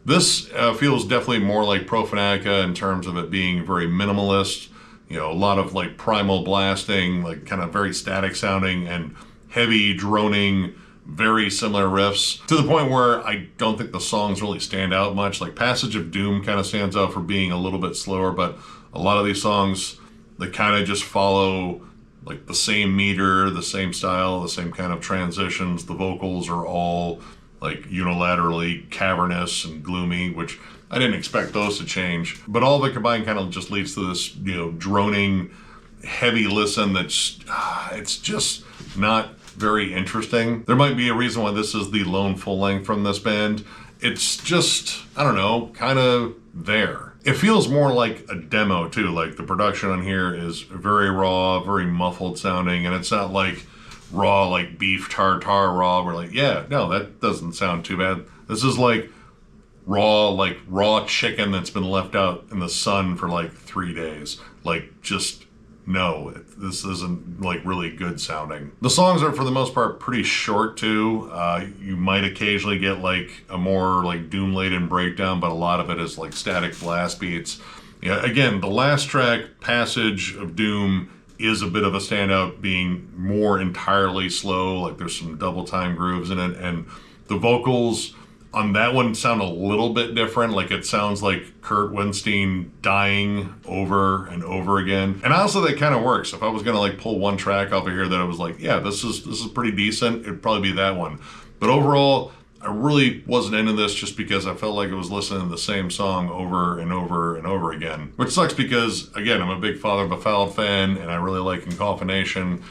Speaker 1: This feels definitely more like Profanatica in terms of it being very minimalist, you know, a lot of like primal blasting, like kind of very static sounding and heavy droning, very similar riffs, to the point where I don't think the songs really stand out much. Like Passage of Doom kind of stands out for being a little bit slower, but a lot of these songs, they kind of just follow like the same meter, the same style, the same kind of transitions. The vocals are all like unilaterally cavernous and gloomy, which I didn't expect those to change. But all of it combined kind of just leads to this, you know, droning, heavy listen that's, it's just not very interesting. There might be a reason why this is the lone full length from this band. It's just, I don't know, kind of there. It feels more like a demo too. Like the production on here is very raw, very muffled sounding, and it's not like raw, like beef tartare raw. We're like, yeah, no, that doesn't sound too bad. This is like raw chicken that's been left out in the sun for like 3 days. Like, just no, this isn't like really good sounding. The songs are for the most part pretty short too. You might occasionally get like a more like doom-laden breakdown, but a lot of it is like static blast beats. Yeah, again, the last track, Passage of Doom, is a bit of a standout, being more entirely slow. Like there's some double time grooves in it, and the vocals on that one sound a little bit different. Like it sounds like Kurt Winstein dying over and over again. And honestly, that kind of works. If I was gonna like pull one track off of here that I was like, yeah, this is pretty decent, it'd probably be that one. But overall, I really wasn't into this just because I felt like I was listening to the same song over and over and over again. Which sucks because, again, I'm a big Father Befouled fan and I really like Inconfination.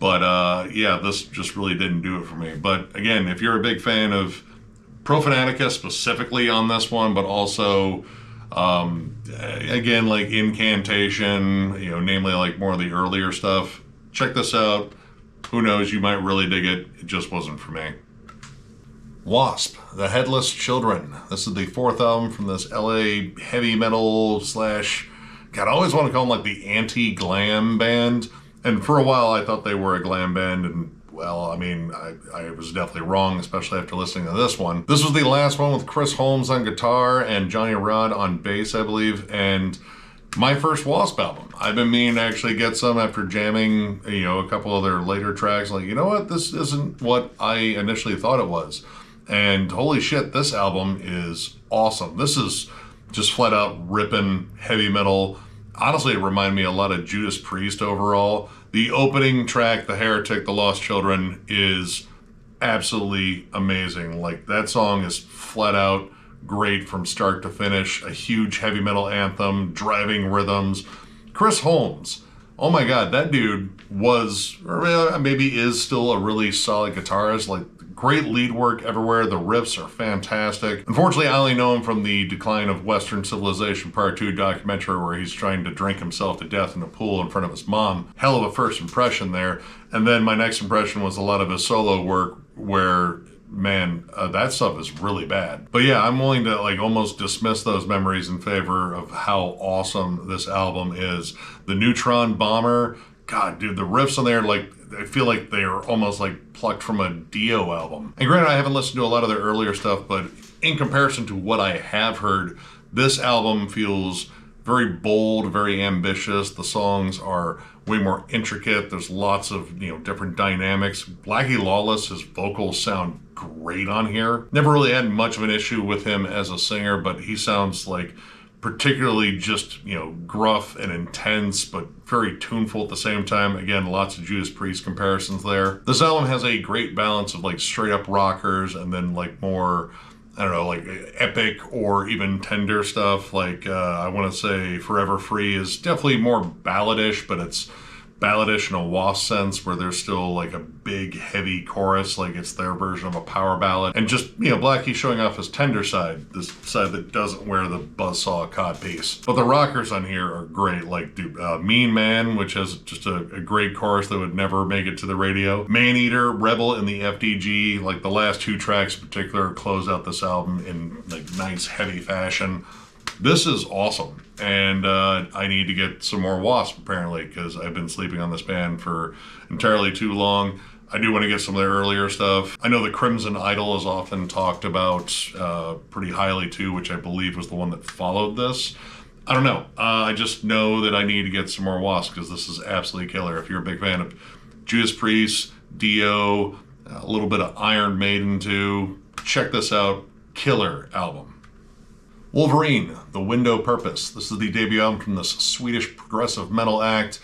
Speaker 1: But yeah, this just really didn't do it for me. But again, if you're a big fan of Profanatica specifically on this one, but also, again, like Incantation, you know, namely like more of the earlier stuff, check this out. Who knows, you might really dig it. It just wasn't for me. W.A.S.P, The Headless Children. This is the 4th album from this LA heavy metal slash, God, I always want to call them like the anti-glam band. And for a while I thought they were a glam band, and well, I mean, I was definitely wrong, especially after listening to this one. This was the last one with Chris Holmes on guitar and Johnny Rod on bass, I believe, and my first W.A.S.P album. I've been meaning to actually get some after jamming, you know, a couple of their later tracks. Like, you know what, this isn't what I initially thought it was. And holy shit, this album is awesome. This is just flat out ripping heavy metal. Honestly, it reminded me a lot of Judas Priest overall. The opening track, The Heretic, The Lost Children, is absolutely amazing. Like, that song is flat out great from start to finish. A huge heavy metal anthem, driving rhythms. Chris Holmes, oh my god, that dude was, or maybe is still a really solid guitarist. Like, great lead work everywhere. The riffs are fantastic. Unfortunately, I only know him from the Decline of Western Civilization Part 2 documentary where he's trying to drink himself to death in a pool in front of his mom. Hell of a first impression there. And then my next impression was a lot of his solo work where, man, that stuff is really bad. But yeah, I'm willing to like almost dismiss those memories in favor of how awesome this album is. The Neutron Bomber, god dude, the riffs on there, like, I feel like they are almost like plucked from a Dio album. And granted, I haven't listened to a lot of their earlier stuff, but in comparison to what I have heard, this album feels very bold, very ambitious. The songs are way more intricate. There's lots of, you know, different dynamics. Blackie Lawless, his vocals sound great on here. Never really had much of an issue with him as a singer, but he sounds like particularly just, you know, gruff and intense, but very tuneful at the same time. Again, lots of Judas Priest comparisons there. This album has a great balance of like straight up rockers and then like more, I don't know, like epic or even tender stuff. Like I want to say Forever Free is definitely more balladish, but it's balladish in a W.A.S.P sense where there's still like a big heavy chorus, like it's their version of a power ballad. And just, you know, Blackie showing off his tender side, this side that doesn't wear the buzzsaw codpiece. But the rockers on here are great, like dude, Mean Man, which has just a great chorus that would never make it to the radio. Maneater, Rebel in the FDG, like the last two tracks in particular close out this album in like nice heavy fashion. This is awesome, and I need to get some more W.A.S.P apparently, because I've been sleeping on this band for entirely too long. I do want to get some of their earlier stuff. I know the Crimson Idol is often talked about pretty highly too, which I believe was the one that followed this. I don't know. I just know that I need to get some more W.A.S.P because this is absolutely killer. If you're a big fan of Judas Priest, Dio, a little bit of Iron Maiden too, check this out. Killer album. Wolverine, The Window Purpose. This is the debut album from this Swedish progressive metal act.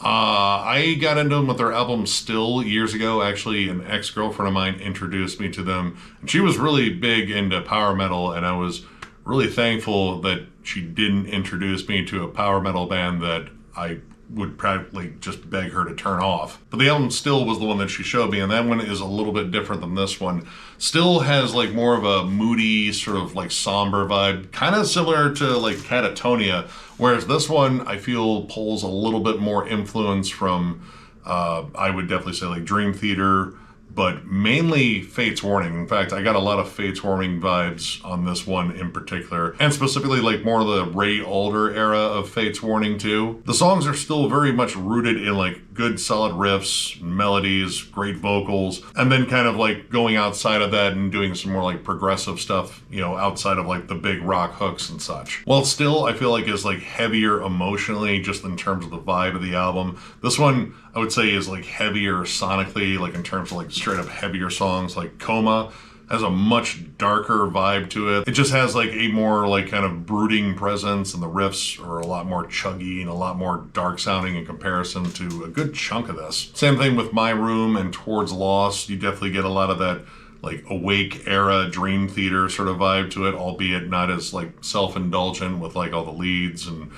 Speaker 1: I got into them with their album Still years ago. Actually, an ex-girlfriend of mine introduced me to them. And she was really big into power metal, and I was really thankful that she didn't introduce me to a power metal band that I would practically just beg her to turn off. But the album Still was the one that she showed me, and that one is a little bit different than this one. Still has like more of a moody, sort of like somber vibe, kind of similar to like Catatonia, whereas this one I feel pulls a little bit more influence from, I would definitely say like Dream Theater, but mainly Fate's Warning. In fact, I got a lot of Fate's Warning vibes on this one in particular, and specifically like more of the Ray Alder era of Fate's Warning too. The songs are still very much rooted in like good solid riffs, melodies, great vocals, and then kind of like going outside of that and doing some more like progressive stuff, you know, outside of like the big rock hooks and such. While Still, I feel like is like heavier emotionally just in terms of the vibe of the album. This one, I would say, is like heavier sonically, like in terms of like straight up heavier songs. Like Coma has a much darker vibe to it. It just has like a more like kind of brooding presence, and the riffs are a lot more chuggy and a lot more dark sounding in comparison to a good chunk of this. Same thing with My Room and Towards Lost. You definitely get a lot of that like Awake era Dream Theater sort of vibe to it, albeit not as like self-indulgent with like all the leads and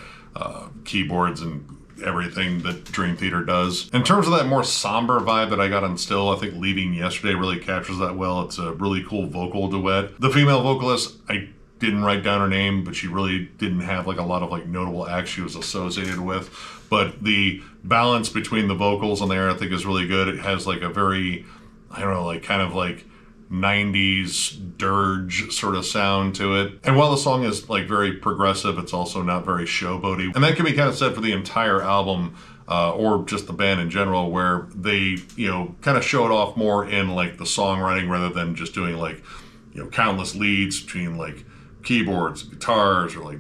Speaker 1: keyboards and everything that Dream Theater does. In terms of that more somber vibe that I got on Still, I think Leaving Yesterday really captures that well. It's a really cool vocal duet. The female vocalist, I didn't write down her name, but she really didn't have like a lot of like notable acts she was associated with. But the balance between the vocals on there I think is really good. It has like a very, I don't know, like kind of like 90s dirge sort of sound to it. And while the song is like very progressive, it's also not very showboaty. And that can be kind of said for the entire album. or just the band in general, where they, kind of show it off more in like the songwriting rather than just doing like, countless leads between like keyboards, guitars, or like,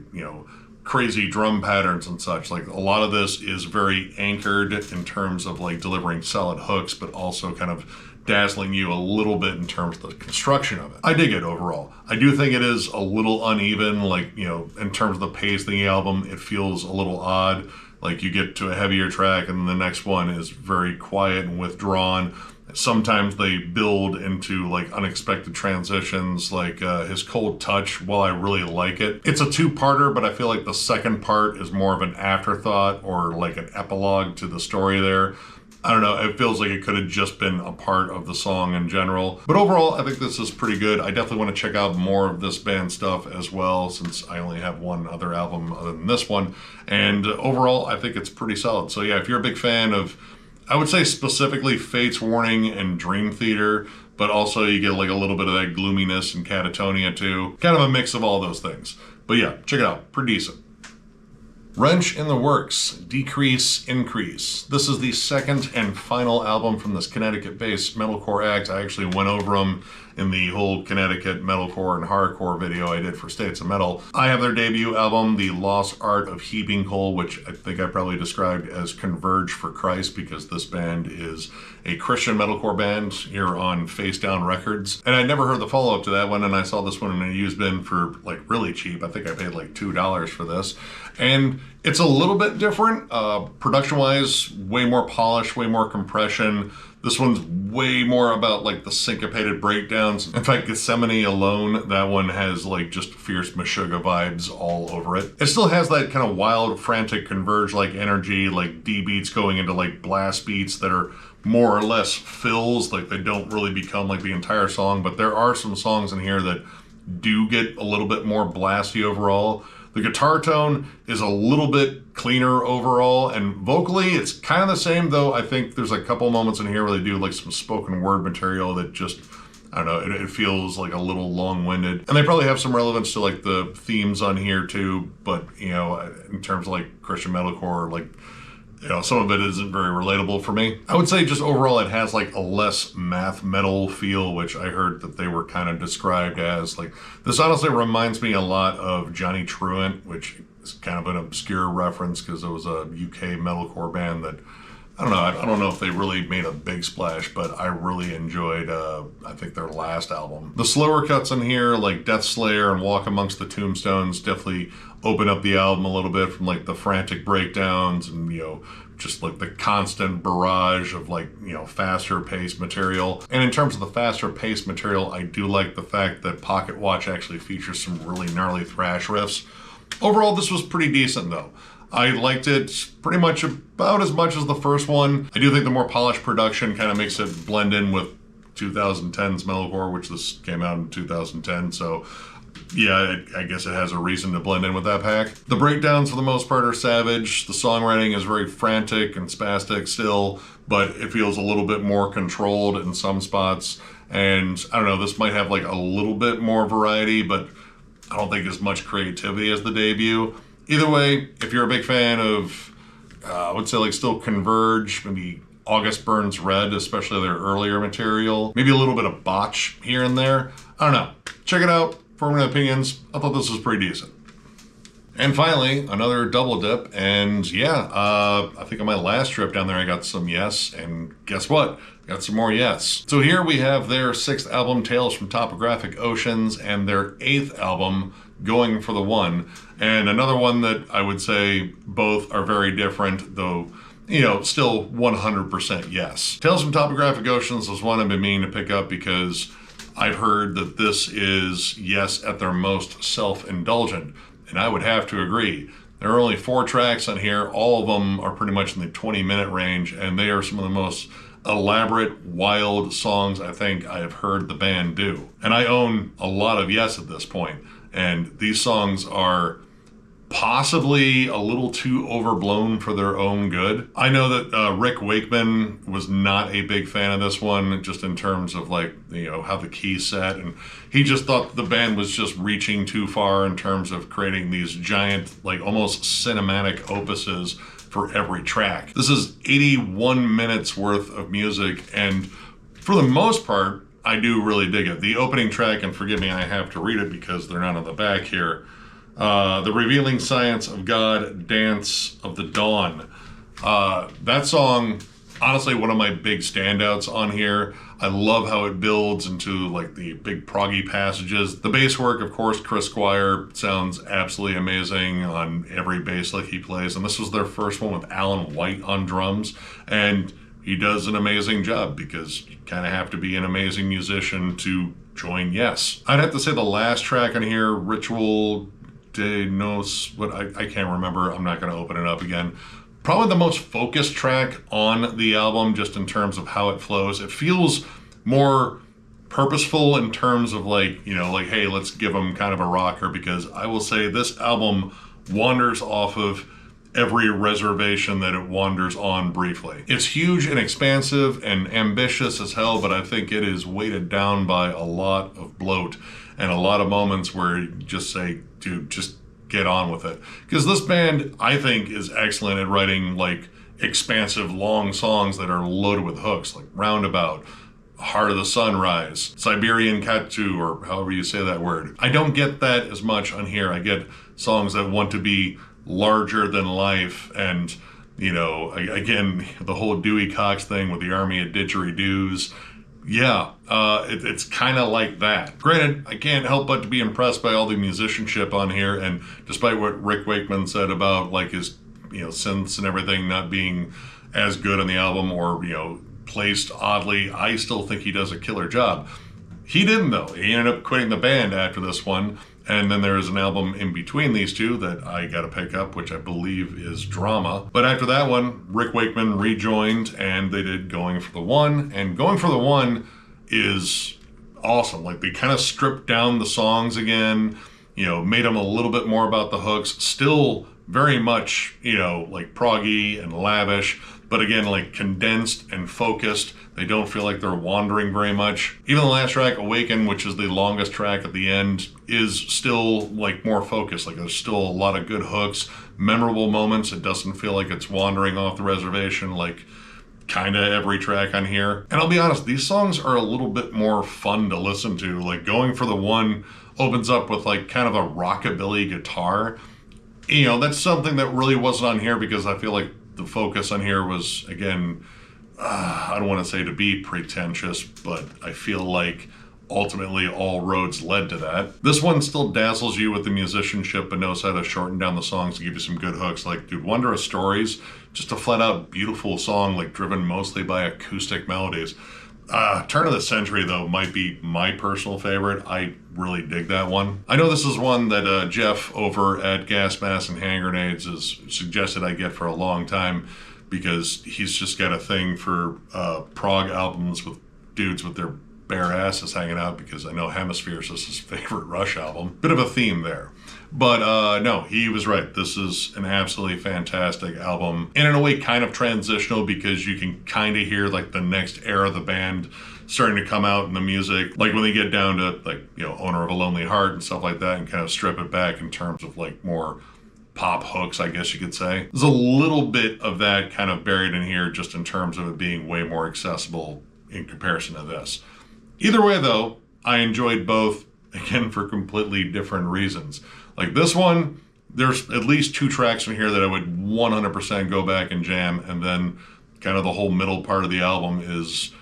Speaker 1: crazy drum patterns and such. Like a lot of this is very anchored in terms of like delivering solid hooks, but also kind of dazzling you a little bit in terms of the construction of it. I dig it overall. I do think it is a little uneven, like, in terms of the pace of the album, it feels a little odd. Like you get to a heavier track and the next one is very quiet and withdrawn. Sometimes they build into like unexpected transitions, like his Cold Touch, while I really like it. It's a two-parter, but I feel like the second part is more of an afterthought or like an epilogue to the story there. I don't know, it feels like it could have just been a part of the song in general. But overall, I think this is pretty good. I definitely want to check out more of this band stuff as well, since I only have one other album other than this one. And overall, I think it's pretty solid. So yeah, if you're a big fan of, I would say specifically Fate's Warning and Dream Theater, but also you get like a little bit of that gloominess and catatonia too. Kind of a mix of all those things. But yeah, check it out, pretty decent. Wrench in the Works, Decrease, Increase. This is the second and final album from this Connecticut-based metalcore act. I actually went over them in the whole Connecticut metalcore and hardcore video I did for States of Metal. I have their debut album, The Lost Art of Heaping Coal, which I think I probably described as Converge for Christ, because this band is a Christian metalcore band here on Face Down Records. And I never heard the follow-up to that one, and I saw this one in a used bin for like really cheap. I think I paid like $2 for this. And it's a little bit different. Production-wise, way more polish, way more compression. This one's way more about like the syncopated breakdowns. In fact, Gethsemane alone, that one has like just fierce Meshuggah vibes all over it. It still has that kind of wild, frantic Converge-like energy, like D beats going into like blast beats that are more or less fills, like they don't really become like the entire song, but there are some songs in here that do get a little bit more blasty overall. The guitar tone is a little bit cleaner overall, and vocally it's kind of the same, though I think there's a couple moments in here where they do like some spoken word material that just, I don't know, it feels like a little long-winded. And they probably have some relevance to like the themes on here too, but in terms of like Christian metalcore, like, some of it isn't very relatable for me. I would say just overall it has like a less math metal feel, which I heard that they were kind of described as. Like, this honestly reminds me a lot of Johnny Truant, which is kind of an obscure reference because it was a UK metalcore band that, I don't know if they really made a big splash, but I really enjoyed, I think, their last album. The slower cuts in here, like Death Slayer and Walk Amongst the Tombstones, definitely open up the album a little bit from like the frantic breakdowns and, just like the constant barrage of like, faster paced material. And in terms of the faster paced material, I do like the fact that Pocket Watch actually features some really gnarly thrash riffs. Overall, this was pretty decent though. I liked it pretty much about as much as the first one. I do think the more polished production kind of makes it blend in with 2010's metalcore, which this came out in 2010, so yeah, I guess it has a reason to blend in with that pack. The breakdowns for the most part are savage. The songwriting is very frantic and spastic still, but it feels a little bit more controlled in some spots. And I don't know, this might have like a little bit more variety, but I don't think as much creativity as the debut. Either way, if you're a big fan of, I would say like still Converge, maybe August Burns Red, especially their earlier material, maybe a little bit of Botch here and there. I don't know. Check it out. Permanent opinions. I thought this was pretty decent. And finally, another double dip. And yeah, I think on my last trip down there, I got some yes. And guess what? Got some more yes. So here we have their 6th album, Tales from Topographic Oceans, and their 8th album, Going for the One. And another one that I would say both are very different, though, still 100% yes. Tales from Topographic Oceans was one I've been meaning to pick up because I've heard that this is yes at their most self-indulgent, and I would have to agree. There are only 4 tracks on here. All of them are pretty much in the 20-minute range, and they are some of the most elaborate, wild songs I think I have heard the band do. And I own a lot of yes at this point, and these songs are possibly a little too overblown for their own good. I know that Rick Wakeman was not a big fan of this one, just in terms of like, how the key's set, and he just thought the band was just reaching too far in terms of creating these giant, like almost cinematic opuses for every track. This is 81 minutes worth of music, and for the most part, I do really dig it. The opening track, and forgive me, I have to read it because they're not on the back here. The Revealing Science of God, Dance of the Dawn. That song, honestly, one of my big standouts on here. I love how it builds into like the big proggy passages. The bass work, of course, Chris Squire sounds absolutely amazing on every bass lick he plays. And this was their first one with Alan White on drums. And he does an amazing job because you kind of have to be an amazing musician to join Yes. I'd have to say the last track on here, Ritual de Nos, what I can't remember. I'm not going to open it up again. Probably the most focused track on the album, just in terms of how it flows. It feels more purposeful in terms of like, you know, like, hey, let's give them kind of a rocker, because I will say this album wanders off of every reservation that it wanders on briefly. It's huge and expansive and ambitious as hell, but I think it is weighted down by a lot of bloat and a lot of moments where you just say, dude, just get on with it. Because this band, I think, is excellent at writing like expansive, long songs that are loaded with hooks, like Roundabout, Heart of the Sunrise, Siberian Katu, or however you say that word. I don't get that as much on here. I get songs that want to be larger than life, and, you know, again, the whole Dewey Cox thing with the Army of Didgeridoos. Yeah, it's kind of like that. Granted, I can't help but to be impressed by all the musicianship on here, and despite what Rick Wakeman said about like his, you know, synths and everything not being as good on the album, or, you know, placed oddly, I still think he does a killer job. He didn't, though. He ended up quitting the band after this one, and then there is an album in between these two that I got to pick up, which I believe is Drama. But after that one, Rick Wakeman rejoined, and they did Going for the One. And Going for the One is awesome. Like, they kind of stripped down the songs again, you know, made them a little bit more about the hooks. Still very much, you know, like proggy and lavish, but again, like condensed and focused. They don't feel like they're wandering very much. Even the last track, Awaken, which is the longest track at the end, is still like more focused. Like, there's still a lot of good hooks, memorable moments. It doesn't feel like it's wandering off the reservation like kind of every track on here. And I'll be honest, these songs are a little bit more fun to listen to. Like, Going for the One opens up with like kind of a rockabilly guitar. You know, that's something that really wasn't on here, because I feel like the focus on here was, again, I don't want to say to be pretentious, but I feel like ultimately all roads led to that. This one still dazzles you with the musicianship, but knows how to shorten down the songs to give you some good hooks. Like, dude, Wondrous Stories, just a flat out beautiful song, like driven mostly by acoustic melodies. Turn of the Century, though, might be my personal favorite. I really dig that one. I know this is one that Jeff over at Gas Mask and Hand Grenades has suggested I get for a long time, because he's just got a thing for prog albums with dudes with their bare asses hanging out, because I know Hemispheres is his favorite Rush album. Bit of a theme there. But no, he was right. This is an absolutely fantastic album. And in a way, kind of transitional, because you can kind of hear like the next era of the band starting to come out in the music. Like when they get down to like, you know, Owner of a Lonely Heart and stuff like that, and kind of strip it back in terms of like more pop hooks, I guess you could say. There's a little bit of that kind of buried in here, just in terms of it being way more accessible in comparison to this. Either way, though, I enjoyed both, again, for completely different reasons. Like this one, there's at least 2 tracks from here that I would 100% go back and jam, and then kind of the whole middle part of the album is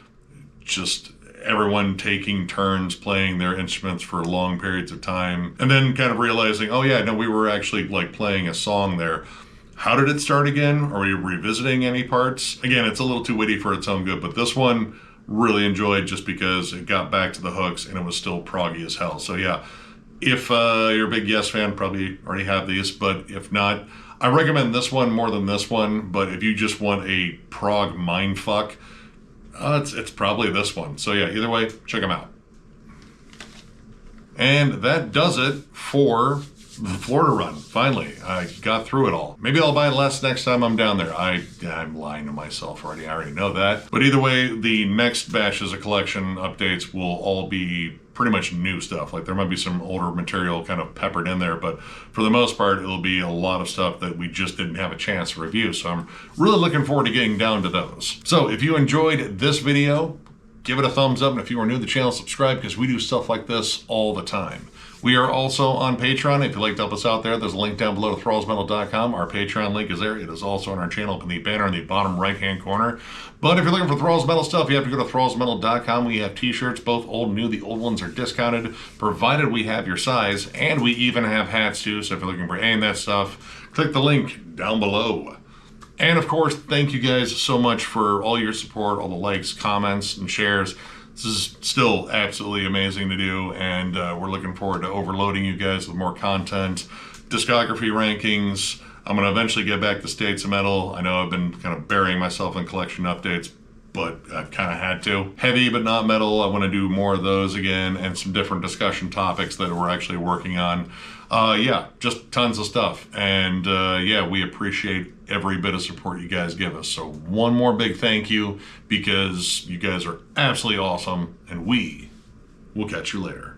Speaker 1: just everyone taking turns playing their instruments for long periods of time, and then kind of realizing, oh yeah, no, we were actually like playing a song there. How did it start again? Are we revisiting any parts? Again, it's a little too witty for its own good, but this one really enjoyed just because it got back to the hooks and it was still proggy as hell. So yeah, if you're a big Yes fan, probably already have these, but if not, I recommend this one more than this one. But if you just want a prog mindfuck, it's probably this one. So yeah, either way, check them out. And that does it for the Florida run. Finally, I got through it all. Maybe I'll buy less next time I'm down there. I'm lying to myself already. I already know that. But either way, the next batches of collection updates will all be pretty much new stuff. Like there might be some older material kind of peppered in there, but for the most part, it'll be a lot of stuff that we just didn't have a chance to review. So I'm really looking forward to getting down to those. So if you enjoyed this video, give it a thumbs up. And if you are new to the channel, subscribe, because we do stuff like this all the time. We are also on Patreon. If you'd like to help us out there, there's a link down below to thrallsmetal.com. Our Patreon link is there. It is also on our channel in the banner in the bottom right-hand corner. But if you're looking for Thralls Metal stuff, you have to go to thrallsmetal.com. We have t-shirts, both old and new. The old ones are discounted, provided we have your size. And we even have hats, too. So if you're looking for any of that stuff, click the link down below. And, of course, thank you guys so much for all your support, all the likes, comments, and shares. This is still absolutely amazing to do, and we're looking forward to overloading you guys with more content, discography rankings. I'm going to eventually get back to States of Metal. I know I've been kind of burying myself in collection updates, but I've kind of had to. Heavy but not metal, I want to do more of those again, and some different discussion topics that we're actually working on. Yeah, just tons of stuff. And yeah, we appreciate every bit of support you guys give us. So one more big thank you, because you guys are absolutely awesome, and we will catch you later.